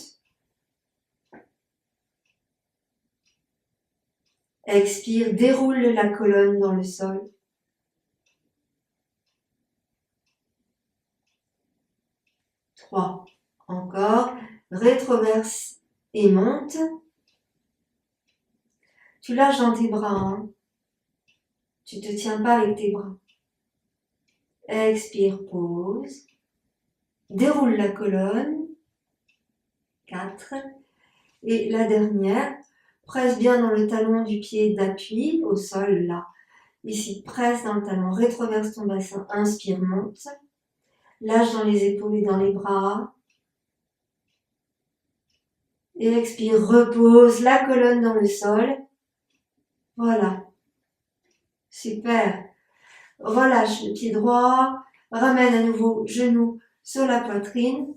Expire, déroule la colonne dans le sol. 3. Encore. Rétroverse et monte. Tu lâches dans tes bras. Hein. Tu te tiens pas avec tes bras. Expire, pause. Déroule la colonne. 4. Et la dernière, presse bien dans le talon du pied d'appui au sol là. Ici, presse dans le talon, rétroverse ton bassin, inspire, monte. Lâche dans les épaules et dans les bras. Et expire, repose la colonne dans le sol. Voilà. Super. Relâche le pied droit. Ramène à nouveau genou sur la poitrine.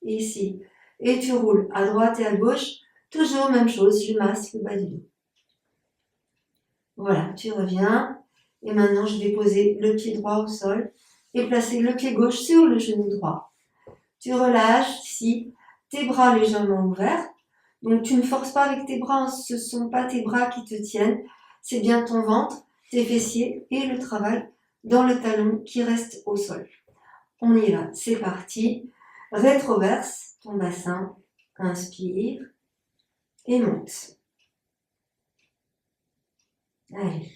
Ici. Et tu roules à droite et à gauche. Toujours même chose, je masse le bas du dos. Voilà, tu reviens. Et maintenant, je vais poser le pied droit au sol et placer le pied gauche sur le genou droit. Tu relâches ici, tes bras légèrement ouverts. Donc, tu ne forces pas avec tes bras, hein, ce ne sont pas tes bras qui te tiennent. C'est bien ton ventre, tes fessiers et le travail dans le talon qui reste au sol. On y va, c'est parti. Rétroverse ton bassin, inspire et monte. Allez,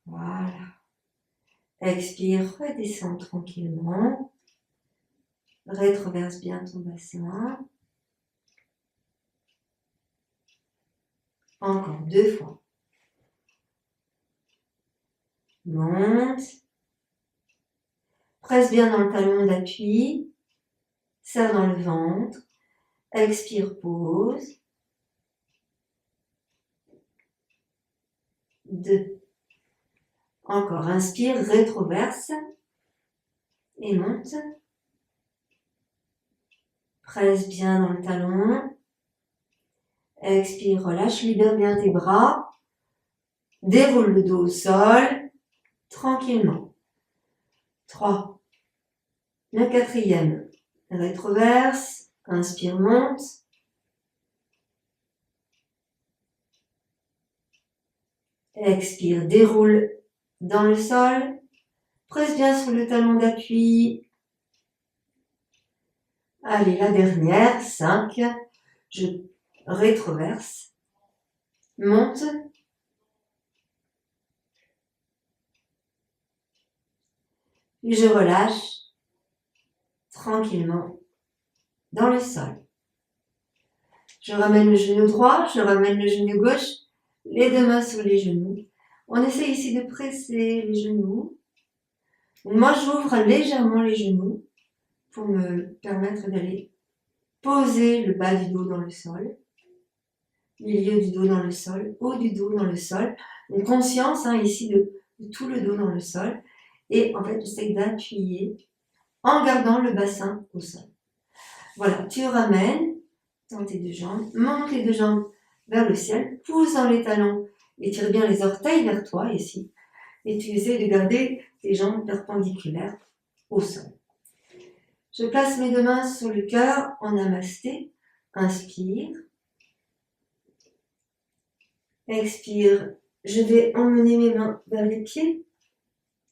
voilà. Expire, redescends tranquillement. Rétroverse bien ton bassin. Encore 2 fois. Monte. Presse bien dans le talon d'appui. Serre dans le ventre. Expire, pose. 2. Encore, inspire, rétroverse. Et monte. Presse bien dans le talon. Expire, relâche, libère bien tes bras. Déroule le dos au sol. Tranquillement. 3. Le 4e. Rétroverse. Inspire, monte. Expire, déroule dans le sol. Presse bien sur le talon d'appui. Allez, la dernière, 5. Je rétroverse. Monte. Puis je relâche tranquillement dans le sol. Je ramène le genou droit, je ramène le genou gauche, les 2 mains sur les genoux. On essaie ici de presser les genoux. Moi, j'ouvre légèrement les genoux pour me permettre d'aller poser le bas du dos dans le sol, milieu du dos dans le sol, haut du dos dans le sol. Donc, conscience ici de tout le dos dans le sol. Et en fait, j'essaie d'appuyer en gardant le bassin au sol. Voilà, tu ramènes dans tes 2 jambes, monte les 2 jambes vers le ciel, pousse dans les talons, étire bien les orteils vers toi ici. Et tu essaies de garder tes jambes perpendiculaires au sol. Je place mes 2 mains sur le cœur en namasté. Inspire. Expire. Je vais emmener mes mains vers les pieds.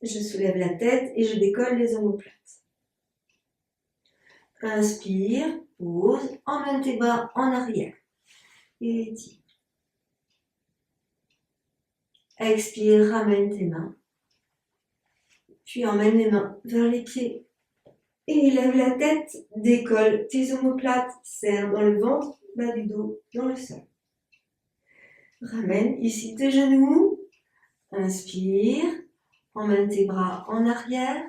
Je soulève la tête et je décolle les omoplates. Inspire, pose, emmène tes bras en arrière. Et étire. Expire, ramène tes mains. Puis emmène les mains vers les pieds. Et lève la tête, décolle tes omoplates, serre dans le ventre, bas du dos dans le sol. Ramène ici tes genoux. Inspire, emmène tes bras en arrière.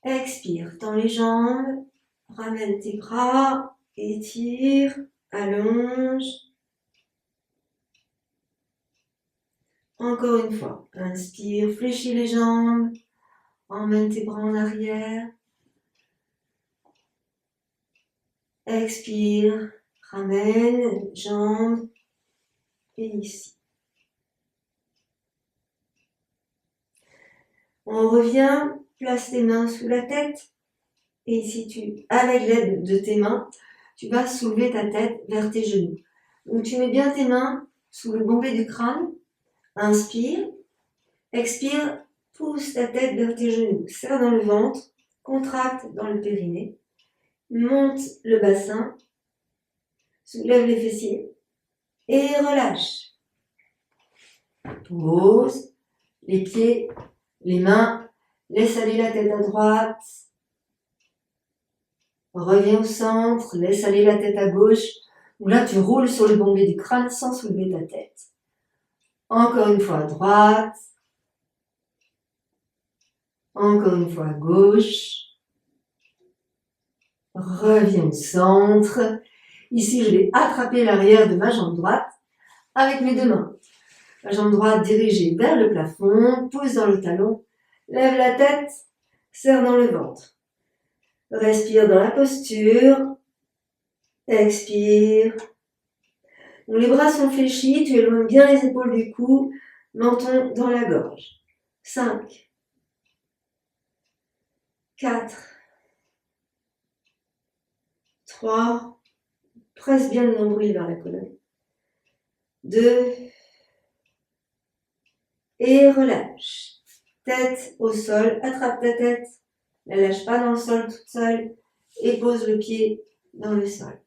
Expire, tends les jambes, ramène tes bras, étire, allonge. Encore une fois, inspire, fléchis les jambes, emmène tes bras en arrière. Expire, ramène, jambes, et ici. On revient, place tes mains sous la tête, et ici, avec l'aide de tes mains, tu vas soulever ta tête vers tes genoux. Donc tu mets bien tes mains sous le bombé du crâne, inspire, expire, pousse ta tête vers tes genoux, serre dans le ventre, contracte dans le périnée, monte le bassin, soulève les fessiers et relâche. Pose les pieds, les mains, laisse aller la tête à droite, reviens au centre, laisse aller la tête à gauche, ou là tu roules sur le bombé du crâne sans soulever ta tête. Encore une fois à droite. Encore une fois à gauche. Reviens au centre. Ici, je vais attraper l'arrière de ma jambe droite avec mes deux mains. La jambe droite dirigée vers le plafond, pousse dans le talon, lève la tête, serre dans le ventre. Respire dans la posture. Expire. Donc, les bras sont fléchis, tu éloignes bien les épaules du cou, menton dans la gorge. 5, 4, 3, presse bien le nombril vers la colonne. 2, et relâche. Tête au sol, attrape ta tête, ne la lâche pas dans le sol toute seule et pose le pied dans le sol.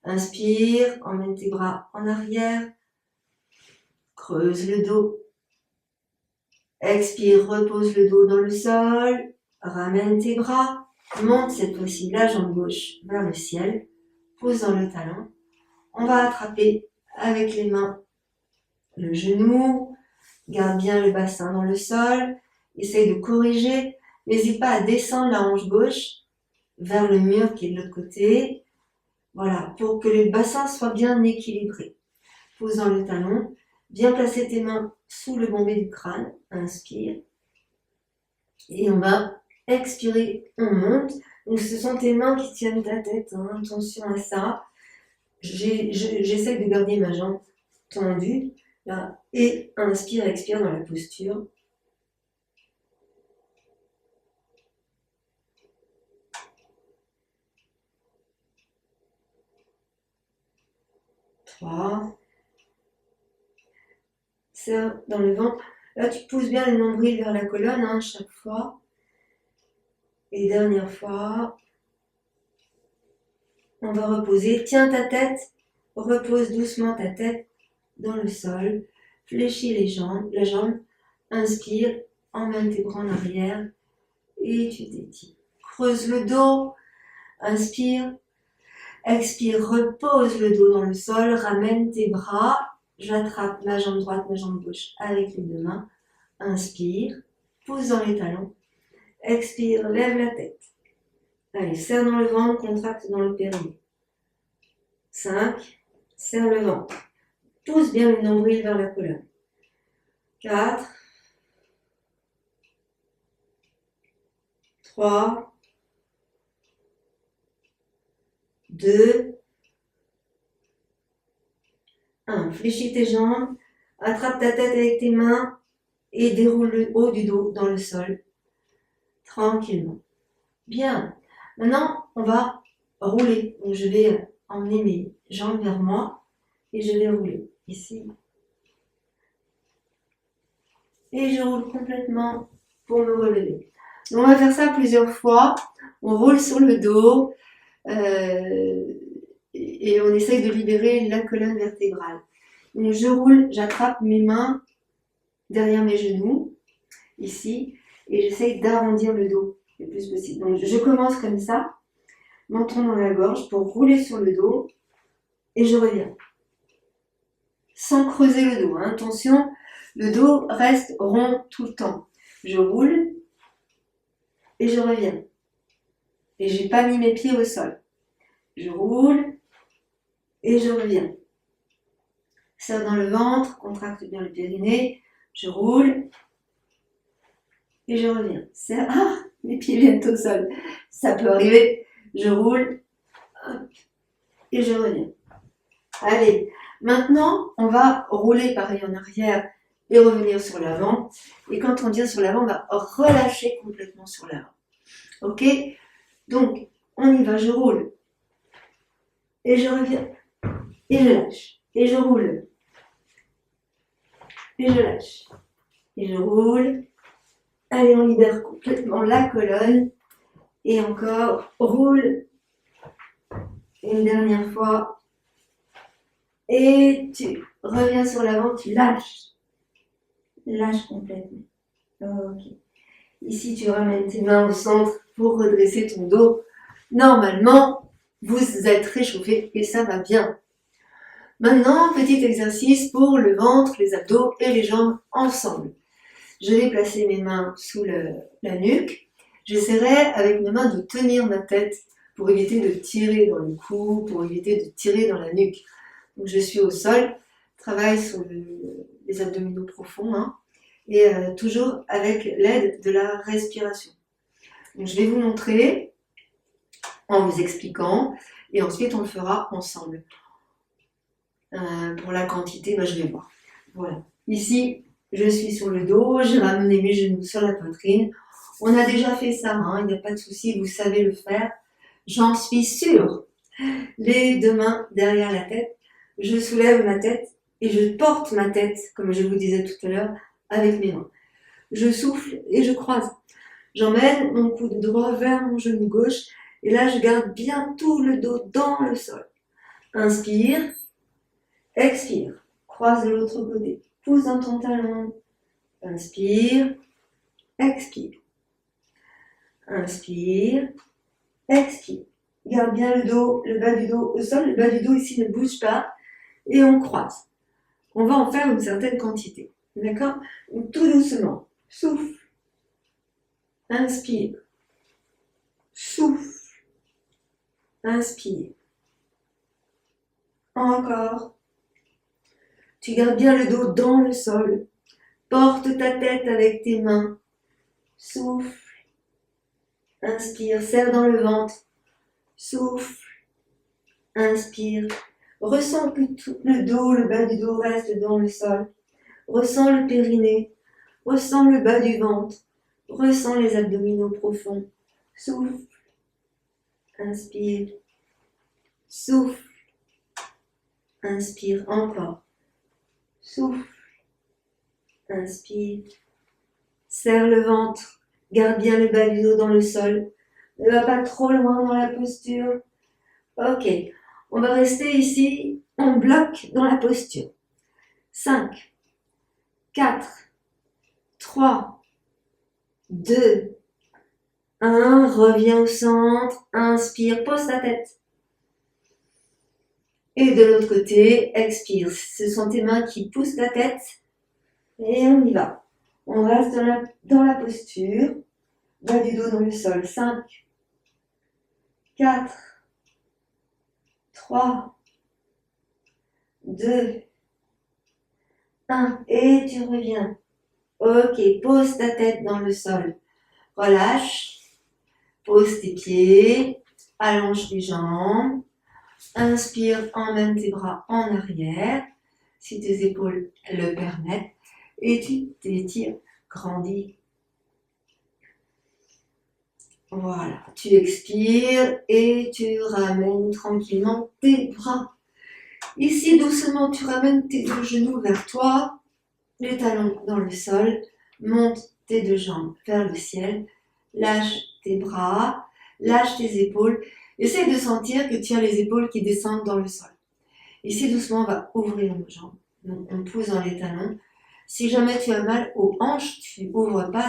Inspire, emmène tes bras en arrière, creuse le dos. Expire, repose le dos dans le sol, ramène tes bras, monte cette fois-ci la jambe gauche vers le ciel, pose dans le talon. On va attraper avec les mains le genou, garde bien le bassin dans le sol, essaye de corriger, n'hésite pas à descendre la hanche gauche vers le mur qui est de l'autre côté. Voilà, pour que le bassin soit bien équilibré. Pose dans le talon, bien placer tes mains sous le bombé du crâne, inspire. Et on va expirer, on monte. Donc ce sont tes mains qui tiennent ta tête, hein, attention à ça. J'essaie de garder ma jambe tendue, là, et inspire, expire dans la posture. Serre dans le ventre. Là, tu pousses bien le nombril vers la colonne, hein, chaque fois. Et dernière fois. On va reposer. Tiens ta tête. Repose doucement ta tête dans le sol. Fléchis la jambe. Inspire. Emmène tes bras en arrière. Et tu t'étires. Creuse le dos. Inspire. Expire. Repose le dos dans le sol. Ramène tes bras. J'attrape ma jambe droite, ma jambe gauche avec les deux mains. Inspire, pousse dans les talons. Expire, lève la tête. Allez, serre dans le ventre, contracte dans le périnée. 5, serre le ventre. Pousse bien le nombril vers la colonne. 4, 3, 2, 1. Fléchis tes jambes, attrape ta tête avec tes mains et déroule le haut du dos dans le sol, tranquillement. Bien. Maintenant, on va rouler. Donc, je vais emmener mes jambes vers moi et je vais rouler ici. Et je roule complètement pour me relever. Donc, on va faire ça plusieurs fois. On roule sur le dos et on essaye de libérer la colonne vertébrale. Donc, je roule, j'attrape mes mains derrière mes genoux, ici, et j'essaye d'arrondir le dos le plus possible. Donc, je commence comme ça, menton dans la gorge pour rouler sur le dos et je reviens. Sans creuser le dos, hein. Attention, le dos reste rond tout le temps. Je roule et je reviens. Et j'ai pas mis mes pieds au sol. Je roule et je reviens. Serre dans le ventre, contracte bien le périnée. Je roule et je reviens. Serre. Ah, mes pieds viennent au sol. Ça peut arriver. Je roule hop, et je reviens. Allez, maintenant, on va rouler pareil en arrière et revenir sur l'avant. Et quand on vient sur l'avant, on va relâcher complètement sur l'avant. Ok? Donc, on y va, je roule. Et je reviens. Et je lâche. Et je roule. Et je lâche. Et je roule. Allez, on libère complètement la colonne. Et encore, roule. Une dernière fois. Et tu reviens sur l'avant, tu lâches. Lâche complètement. Ok. Ici, tu ramènes tes mains au centre pour redresser ton dos. Normalement, vous êtes réchauffé et ça va bien. Maintenant, petit exercice pour le ventre, les abdos et les jambes ensemble. Je vais placer mes mains sous la nuque. J'essaierai avec mes mains de tenir ma tête pour éviter de tirer dans le cou, pour éviter de tirer dans la nuque. Donc je suis au sol, travaille sur les abdominaux profonds, hein, et toujours avec l'aide de la respiration. Donc je vais vous montrer en vous expliquant, et ensuite on le fera ensemble. Pour la quantité, je vais voir. Voilà. Ici, je suis sur le dos, j'ai ramené mes genoux sur la poitrine. On a déjà fait ça, hein, il n'y a pas de souci, vous savez le faire. J'en suis sûre. Les deux mains derrière la tête, je soulève ma tête et je porte ma tête, comme je vous disais tout à l'heure, avec mes mains. Je souffle et je croise. J'emmène mon coude droit vers mon genou gauche et là, je garde bien tout le dos dans le sol. Inspire, expire, croise de l'autre côté. Pousse dans ton talon. Inspire, expire. Inspire, expire. Garde bien le dos, le bas du dos au sol. Le bas du dos ici ne bouge pas. Et on croise. On va en faire une certaine quantité. D'accord? Donc tout doucement. Souffle. Inspire. Souffle. Inspire. Encore. Tu gardes bien le dos dans le sol. Porte ta tête avec tes mains. Souffle. Inspire. Serre dans le ventre. Souffle. Inspire. Ressens que tout le dos, le bas du dos reste dans le sol. Ressens le périnée. Ressens le bas du ventre. Ressens les abdominaux profonds. Souffle. Inspire. Souffle. Inspire encore. Souffle. Inspire. Serre le ventre. Garde bien le bas du dos dans le sol. Ne va pas trop loin dans la posture. Ok. On va rester ici. On bloque dans la posture. 5, 4, 3, 2, 1. Reviens au centre. Inspire. Pose ta tête. Et de l'autre côté, expire. Ce sont tes mains qui poussent ta tête. Et on y va. On reste dans la posture. Bas du dos dans le sol. 5, 4, 3, 2, 1. Et tu reviens. Ok, pose ta tête dans le sol. Relâche. Pose tes pieds. Allonge les jambes. Inspire, emmène tes bras en arrière. Si tes épaules le permettent. Et tu t'étires, grandis. Voilà, tu expires et tu ramènes tranquillement tes bras. Ici, doucement, tu ramènes tes deux genoux vers toi, les talons dans le sol, monte tes deux jambes vers le ciel, lâche tes bras, lâche tes épaules. Essaye de sentir que tu as les épaules qui descendent dans le sol. Ici, doucement, on va ouvrir nos jambes. Donc, on pousse dans les talons. Si jamais tu as mal aux hanches, tu ouvres pas,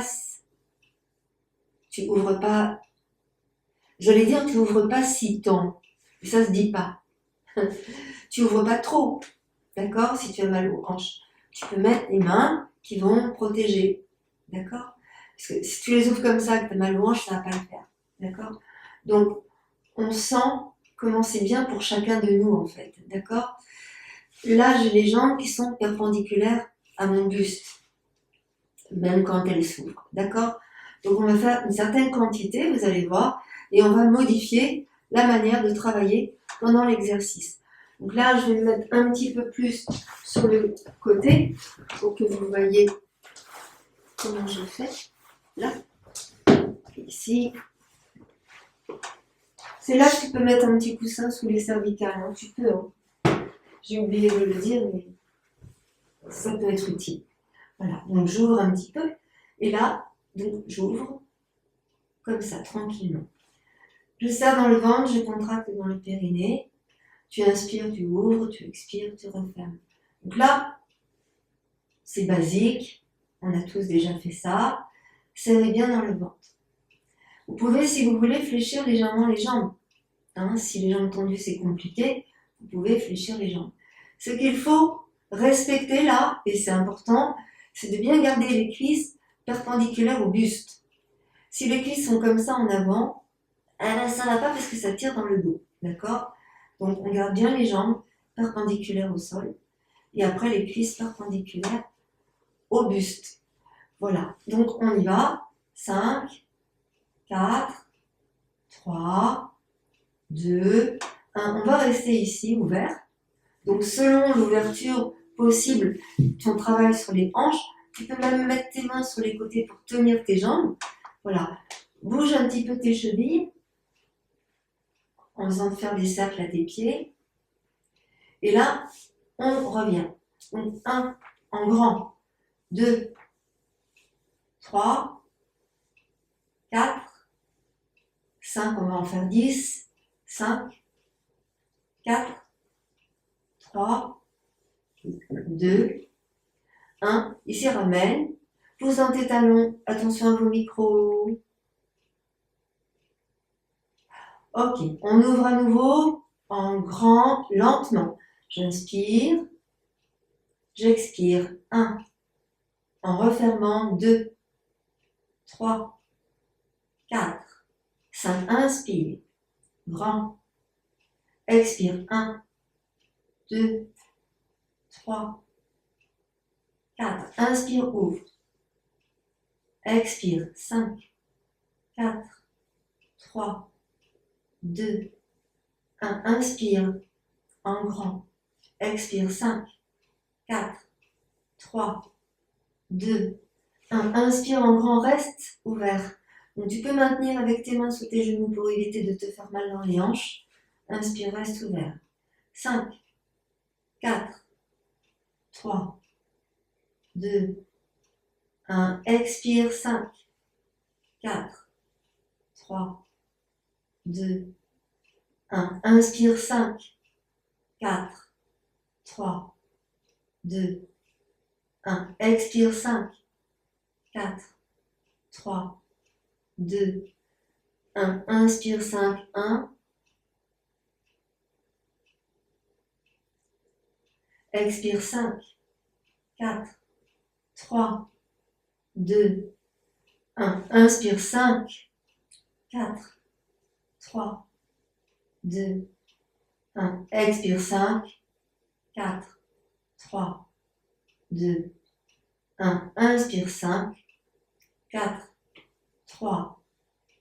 j'allais dire tu ouvres pas si tant, mais ça se dit pas. Tu ouvres pas trop, d'accord? Si tu as mal aux hanches, tu peux mettre les mains qui vont protéger, d'accord? Parce que si tu les ouvres comme ça, que tu as mal aux hanches, ça va pas le faire, d'accord? Donc, on sent comment c'est bien pour chacun de nous, en fait, d'accord? Là, j'ai les jambes qui sont perpendiculaires à mon buste, même quand elles s'ouvrent, d'accord? Donc on va faire une certaine quantité, vous allez voir, et on va modifier la manière de travailler pendant l'exercice. Donc là, je vais me mettre un petit peu plus sur le côté pour que vous voyez comment je fais. Là, ici. C'est là que tu peux mettre un petit coussin sous les cervicales, hein. Tu peux, hein. J'ai oublié de le dire, mais ça peut être utile. Voilà, donc j'ouvre un petit peu, et là, donc j'ouvre comme ça, tranquillement. Je serre dans le ventre, je contracte dans le périnée. Tu inspires, tu ouvres, tu expires, tu refermes. Donc là, c'est basique. On a tous déjà fait ça. Serrez bien dans le ventre. Vous pouvez, si vous voulez, fléchir légèrement les jambes. Hein, si les jambes tendues, c'est compliqué, vous pouvez fléchir les jambes. Ce qu'il faut respecter là, et c'est important, c'est de bien garder les cuisses perpendiculaires au buste. Si les cuisses sont comme ça en avant, eh ben, ça va pas parce que ça tire dans le dos, d'accord? Donc on garde bien les jambes perpendiculaires au sol et après les cuisses perpendiculaires au buste. Voilà, donc on y va. 5, 4, 3, 2, 1. On va rester ici ouvert. Donc selon l'ouverture possible, ton travail sur les hanches, tu peux même mettre tes mains sur les côtés pour tenir tes jambes. Voilà, bouge un petit peu tes chevilles en faisant faire des cercles à tes pieds. Et là, on revient. Donc 1 en grand, 2, 3, 4, 5, on va en faire 10, 5, 4, 3, 2, 1. Ici, ramène. Pousse dans tes talons. Attention à vos micros. Ok, on ouvre à nouveau en grand, lentement. J'inspire. J'expire. 1. En refermant. 2, 3, 4, 5. Inspire. Grand. Expire. 1, 2, 3, 4. Inspire, ouvre. Expire. 5, 4, 3, 2, 1. Inspire en grand. Expire. 5, 4, 3, 2, 1. Inspire en grand. Reste ouvert. Donc tu peux maintenir avec tes mains sous tes genoux pour éviter de te faire mal dans les hanches. Inspire, reste ouvert. 5, 4, 3, 2, 1. Expire. 5, 4, 3, 2, 1. Inspire. 5, 4, 3, 2, 1. Expire. 5, 4, 3, 2, 1. Inspire. 5, 1. Expire. 5, 4, 3, 2, 1. Inspire. 5, 4, 3, 2, 1. Expire. 5, 4, 3, 2, 1. Inspire. 5, 4, 3,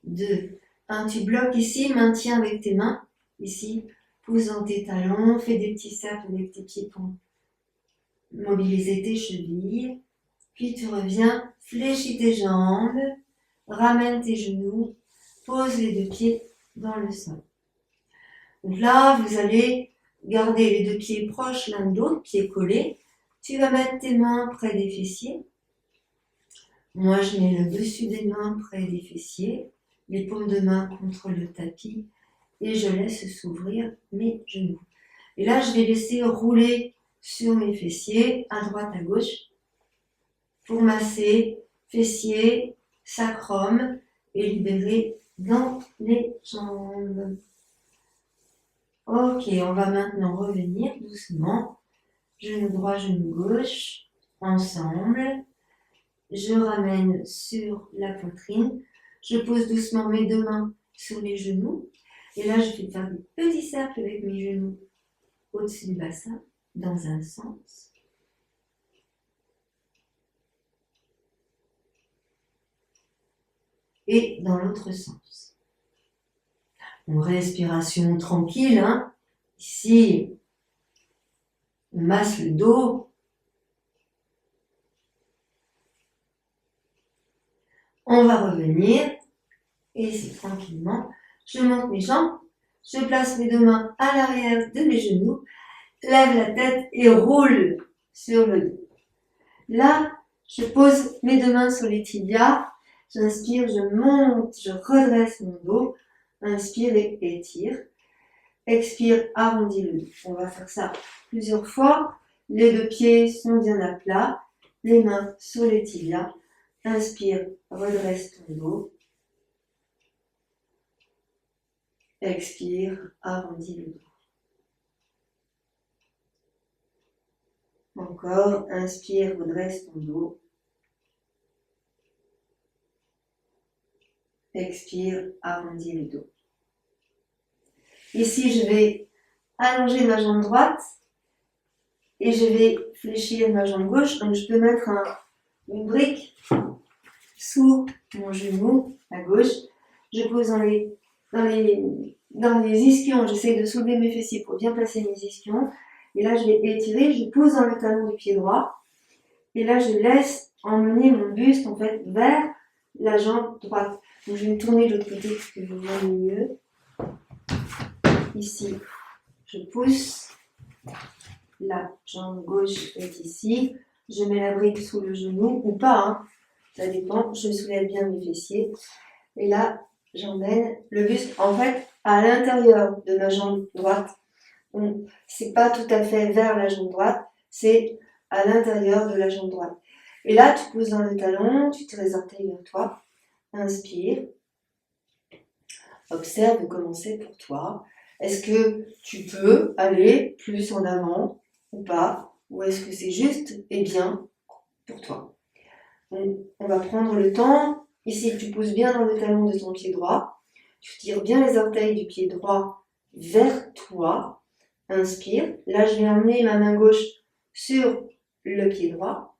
2, 1. Tu bloques ici, maintiens avec tes mains. Ici, pousse dans tes talons, fais des petits cercles avec tes pieds pour mobiliser tes chevilles. Puis tu reviens, fléchis tes jambes, ramène tes genoux, pose les deux pieds dans le sol. Donc là, vous allez garder les deux pieds proches l'un de l'autre, pieds collés. Tu vas mettre tes mains près des fessiers. Moi, je mets le dessus des mains près des fessiers, les paumes de main contre le tapis et je laisse s'ouvrir mes genoux. Et là, je vais laisser rouler sur mes fessiers, à droite, à gauche, pour masser fessiers, sacrum et libérer dans les jambes. Ok, on va maintenant revenir doucement. Genou droit, genou gauche, ensemble. Je ramène sur la poitrine. Je pose doucement mes deux mains sur les genoux. Et là, je vais faire des petits cercles avec mes genoux au-dessus du bassin, dans un sens. Et dans l'autre sens. Une respiration tranquille, hein. Ici, on masse le dos. On va revenir. Et ici, tranquillement, je monte mes jambes. Je place mes deux mains à l'arrière de mes genoux. Lève la tête et roule sur le dos. Là, je pose mes deux mains sur les tibias. J'inspire, je monte, je redresse mon dos. Inspire et étire. Expire, arrondis le dos. On va faire ça plusieurs fois. Les deux pieds sont bien à plat. Les mains sur les tibias. Inspire, redresse ton dos. Expire, arrondis le dos. Encore, inspire, redresse ton dos. Expire, arrondis le dos. Ici, je vais allonger ma jambe droite et je vais fléchir ma jambe gauche. Donc, je peux mettre une brique sous mon genou à gauche. Je pose dans les ischions. J'essaie de soulever mes fessiers pour bien placer mes ischions. Et là, je vais étirer. Je pose dans le talon du pied droit. Et là, je laisse emmener mon buste en fait vers la jambe droite. Donc, je vais me tourner de l'autre côté pour que je vois mieux. Ici, je pousse. La jambe gauche est ici. Je mets la brique sous le genou ou pas, hein. Ça dépend. Je soulève bien mes fessiers. Et là, j'emmène le buste en fait à l'intérieur de ma jambe droite. Donc, c'est pas tout à fait vers la jambe droite, c'est à l'intérieur de la jambe droite. Et là, tu poses dans le talon, tu tires les orteils vers toi. Inspire. Observe comment c'est pour toi. Est-ce que tu peux aller plus en avant ou pas? Ou est-ce que c'est juste et bien pour toi? Donc, on va prendre le temps. Ici, tu pousses bien dans le talon de ton pied droit. Tu tires bien les orteils du pied droit vers toi. Inspire. Là, je vais emmener ma main gauche sur le pied droit.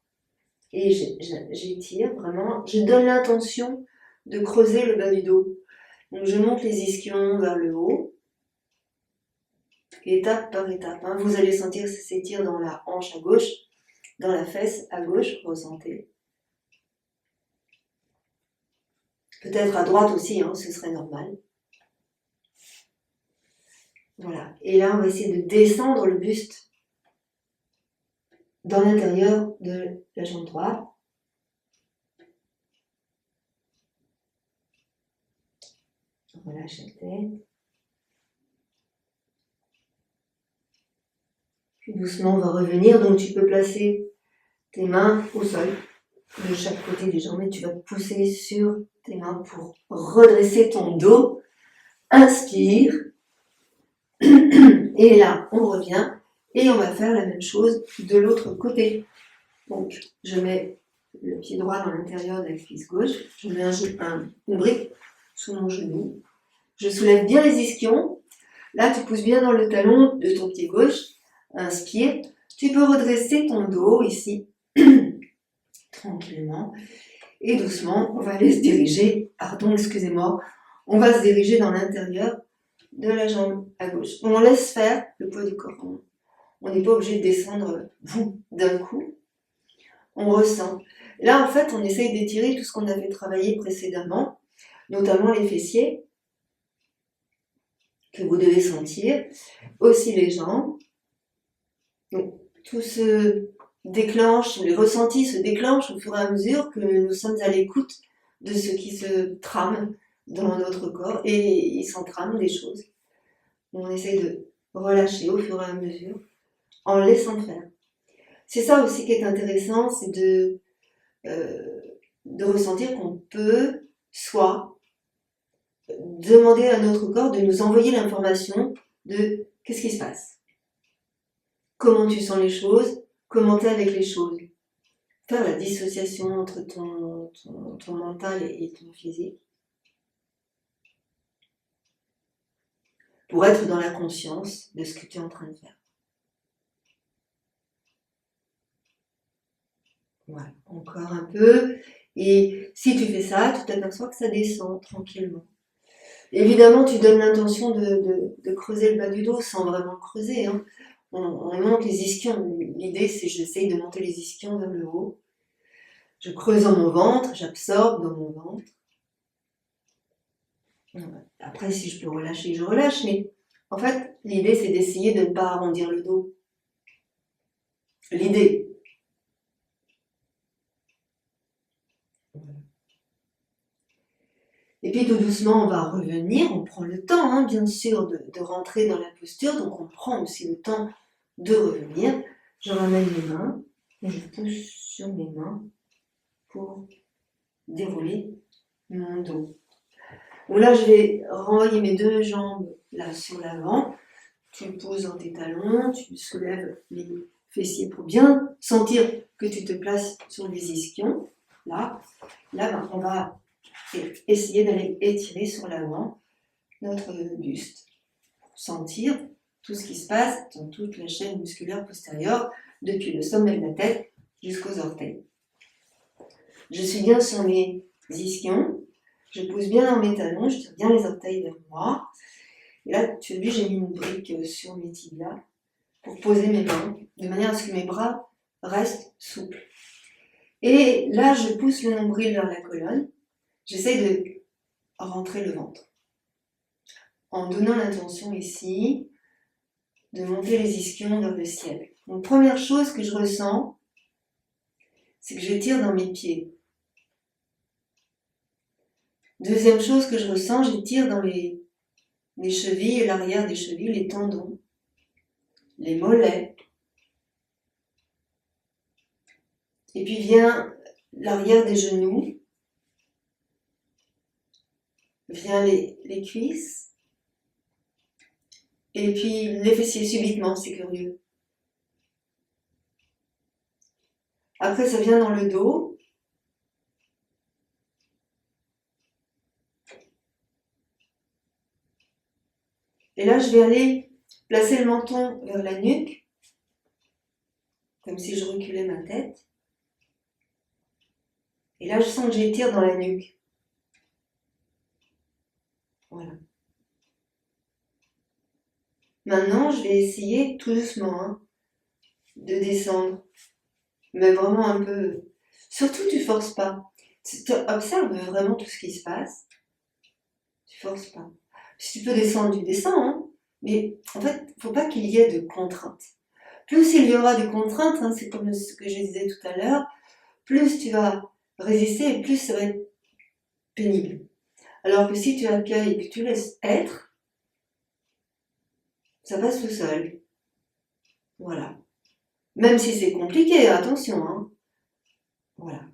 Et j'étire vraiment. Je donne l'intention de creuser le bas du dos. Donc, je monte les ischions vers le haut. Étape par étape. Hein. Vous allez sentir que ça s'étire dans la hanche à gauche, dans la fesse à gauche. Ressentez. Peut-être à droite aussi, hein, ce serait normal. Voilà. Et là, on va essayer de descendre le buste dans l'intérieur de la jambe droite. On relâche la tête. Puis doucement, on va revenir. Donc, tu peux placer tes mains au sol, de chaque côté des jambes, et tu vas te pousser sur tes mains pour redresser ton dos. Inspire. Et là, on revient. Et on va faire la même chose de l'autre côté. Donc, je mets le pied droit dans l'intérieur de la cuisse gauche. Je mets une brique sous mon genou. Je soulève bien les ischions. Là, tu pousses bien dans le talon de ton pied gauche. Inspire. Tu peux redresser ton dos ici, tranquillement. Et doucement, on va aller se diriger. Pardon, excusez-moi. On va se diriger dans l'intérieur de la jambe à gauche. On laisse faire le poids du corps. On n'est pas obligé de descendre d'un coup. On ressent. Là, en fait, on essaye d'étirer tout ce qu'on avait travaillé précédemment, notamment les fessiers, que vous devez sentir, aussi les jambes. Donc, tout se déclenche, les ressentis se déclenchent au fur et à mesure que nous sommes à l'écoute de ce qui se trame dans notre corps, et il s'en trame des choses. On essaye de relâcher au fur et à mesure, en laissant faire. C'est ça aussi qui est intéressant, c'est de ressentir qu'on peut soit demander à notre corps de nous envoyer l'information de qu'est-ce qui se passe, comment tu sens les choses, comment tu es avec les choses. Faire la dissociation entre ton mental et ton physique. Pour être dans la conscience de ce que tu es en train de faire. Voilà, encore un peu. Et si tu fais ça, tu t'aperçois que ça descend tranquillement. Évidemment, tu donnes l'intention de creuser le bas du dos sans vraiment creuser. Hein. On monte les ischions. L'idée, c'est que j'essaye de monter les ischions vers le haut. Je creuse dans mon ventre, j'absorbe dans mon ventre. Après, si je peux relâcher, je relâche. Mais en fait, l'idée, c'est d'essayer de ne pas arrondir le dos. L'idée. Et puis tout doucement, on va revenir, on prend le temps, hein, bien sûr, de rentrer dans la posture, donc on prend aussi le temps de revenir. Je ramène mes mains, et je pousse sur mes mains pour dérouler mon dos. Donc là, je vais renvoyer mes deux jambes là sur l'avant. Tu poses dans tes talons, tu soulèves les fessiers pour bien sentir que tu te places sur les ischions. Là, ben, on va essayer d'aller étirer sur l'avant notre buste pour sentir tout ce qui se passe dans toute la chaîne musculaire postérieure, depuis le sommet de la tête jusqu'aux orteils. Je suis bien sur mes ischions, je pousse bien dans mes talons, je tire bien les orteils vers moi. Et là, tu as vu, j'ai mis une brique sur mes tibias pour poser mes mains, de manière à ce que mes bras restent souples. Et là, je pousse le nombril vers la colonne. J'essaie de rentrer le ventre. En donnant l'intention ici de monter les ischions vers le ciel. Donc, première chose que je ressens, c'est que j'étire dans mes pieds. Deuxième chose que je ressens, j'étire dans les chevilles et l'arrière des chevilles, les tendons, les mollets. Et puis vient l'arrière des genoux, vient les cuisses, et puis les fessiers subitement, c'est curieux. Après, ça vient dans le dos. Et là, je vais aller placer le menton vers la nuque, comme si je reculais ma tête. Et là, je sens que j'étire dans la nuque. Voilà. Maintenant, je vais essayer tout doucement de descendre, mais vraiment un peu. Surtout, tu forces pas. Tu observes vraiment tout ce qui se passe. Tu forces pas. Si tu peux descendre, tu descends. Mais en fait, il ne faut pas qu'il y ait de contraintes. Plus il y aura de contraintes, c'est comme ce que je disais tout à l'heure, plus tu vas résister et plus ça va être pénible. Alors que si tu accueilles et que tu laisses être, ça passe tout seul. Voilà. Même si c'est compliqué, attention. Voilà.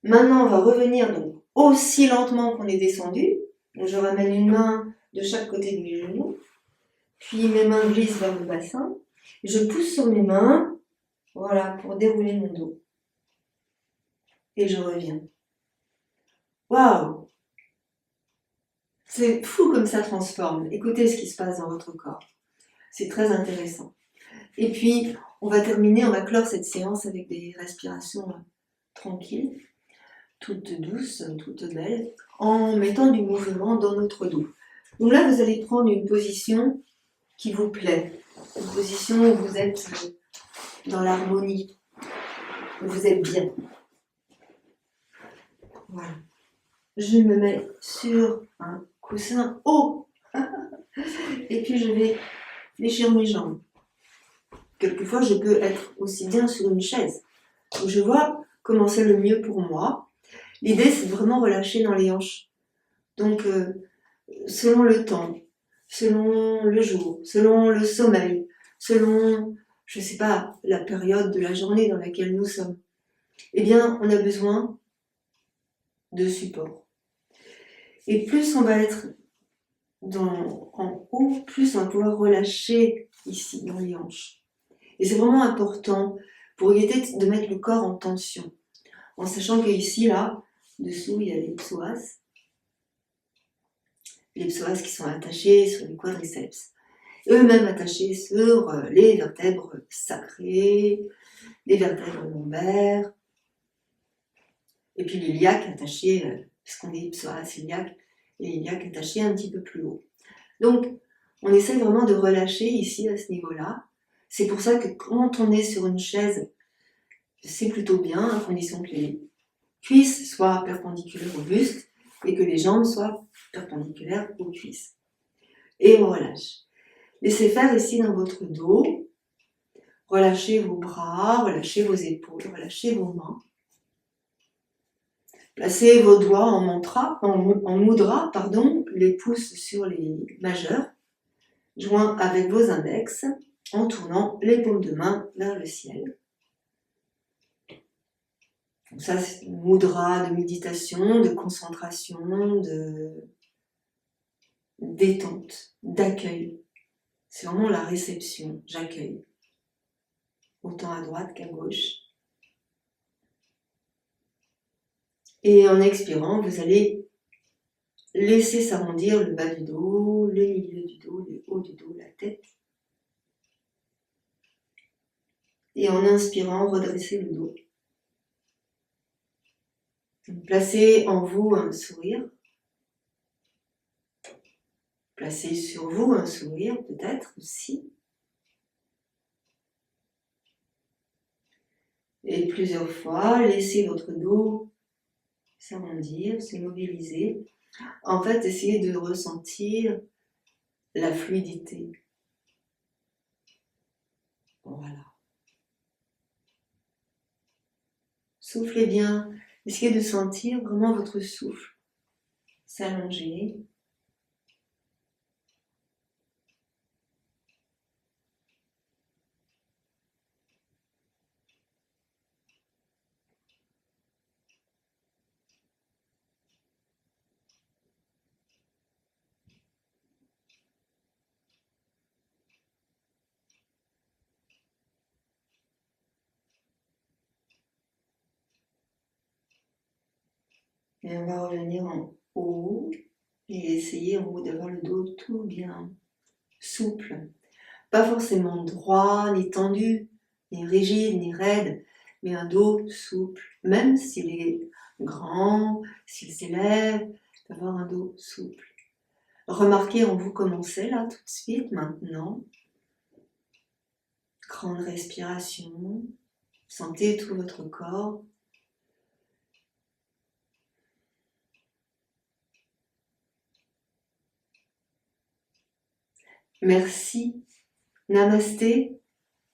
Maintenant, on va revenir donc aussi lentement qu'on est descendu. Donc, je ramène une main de chaque côté de mes genoux. Puis mes mains glissent vers le bassin. Je pousse sur mes mains, voilà, pour dérouler mon dos. Et je reviens. Waouh! C'est fou comme ça transforme. Écoutez ce qui se passe dans votre corps. C'est très intéressant. Et puis, on va clore cette séance avec des respirations tranquilles, toutes douces, toutes belles, en mettant du mouvement dans notre dos. Donc là, vous allez prendre une position qui vous plaît, une position où vous êtes dans l'harmonie, où vous êtes bien. Voilà. Je me mets sur un coussin haut et puis je vais fléchir mes jambes. Quelquefois, je peux être aussi bien sur une chaise. Donc, je vois comment c'est le mieux pour moi. L'idée, c'est de vraiment relâcher dans les hanches. Donc, selon le temps, selon le jour, selon le sommeil, selon, je ne sais pas, la période de la journée dans laquelle nous sommes, eh bien, on a besoin de support. Et plus on va être en haut, plus on va pouvoir relâcher ici, dans les hanches. Et c'est vraiment important pour éviter de mettre le corps en tension. En sachant qu'ici, là, dessous, il y a les psoas. Les psoas qui sont attachés sur les quadriceps. Eux-mêmes attachés sur les vertèbres sacrées, les vertèbres lombaires. Et puis l'iliaque attaché, puisqu'on dit psoas iliaque, et l'iliaque attaché un petit peu plus haut. Donc, on essaie vraiment de relâcher ici, à ce niveau-là. C'est pour ça que quand on est sur une chaise, c'est plutôt bien, à condition que les cuisses soient perpendiculaires au buste et que les jambes soient perpendiculaires aux cuisses. Et on relâche. Laissez faire ici dans votre dos. Relâchez vos bras, relâchez vos épaules, relâchez vos mains. Placez vos doigts en mudra, les pouces sur les majeurs, joints avec vos index, en tournant les paumes de main vers le ciel. Donc ça, c'est une mudra de méditation, de concentration, de détente, d'accueil. C'est vraiment la réception, j'accueille, autant à droite qu'à gauche. Et en expirant, vous allez laisser s'arrondir le bas du dos, le milieu du dos, le haut du dos, la tête. Et en inspirant, redresser le dos. Placez en vous un sourire. Placez sur vous un sourire, peut-être aussi. Et plusieurs fois, laissez votre dos s'arrondir, se mobiliser. En fait, essayez de ressentir la fluidité. Voilà. Soufflez bien. Essayez de sentir vraiment votre souffle s'allonger. Et on va revenir en haut et essayer en haut d'avoir le dos tout bien souple. Pas forcément droit, ni tendu, ni rigide, ni raide, mais un dos souple. Même s'il est grand, s'il s'élève, d'avoir un dos souple. Remarquez en vous comment c'est là tout de suite, maintenant. Grande respiration. Sentez tout votre corps. Merci. Namasté.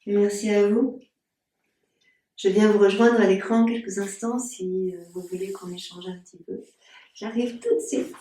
Merci à vous. Je viens vous rejoindre à l'écran quelques instants si vous voulez qu'on échange un petit peu. J'arrive tout de suite.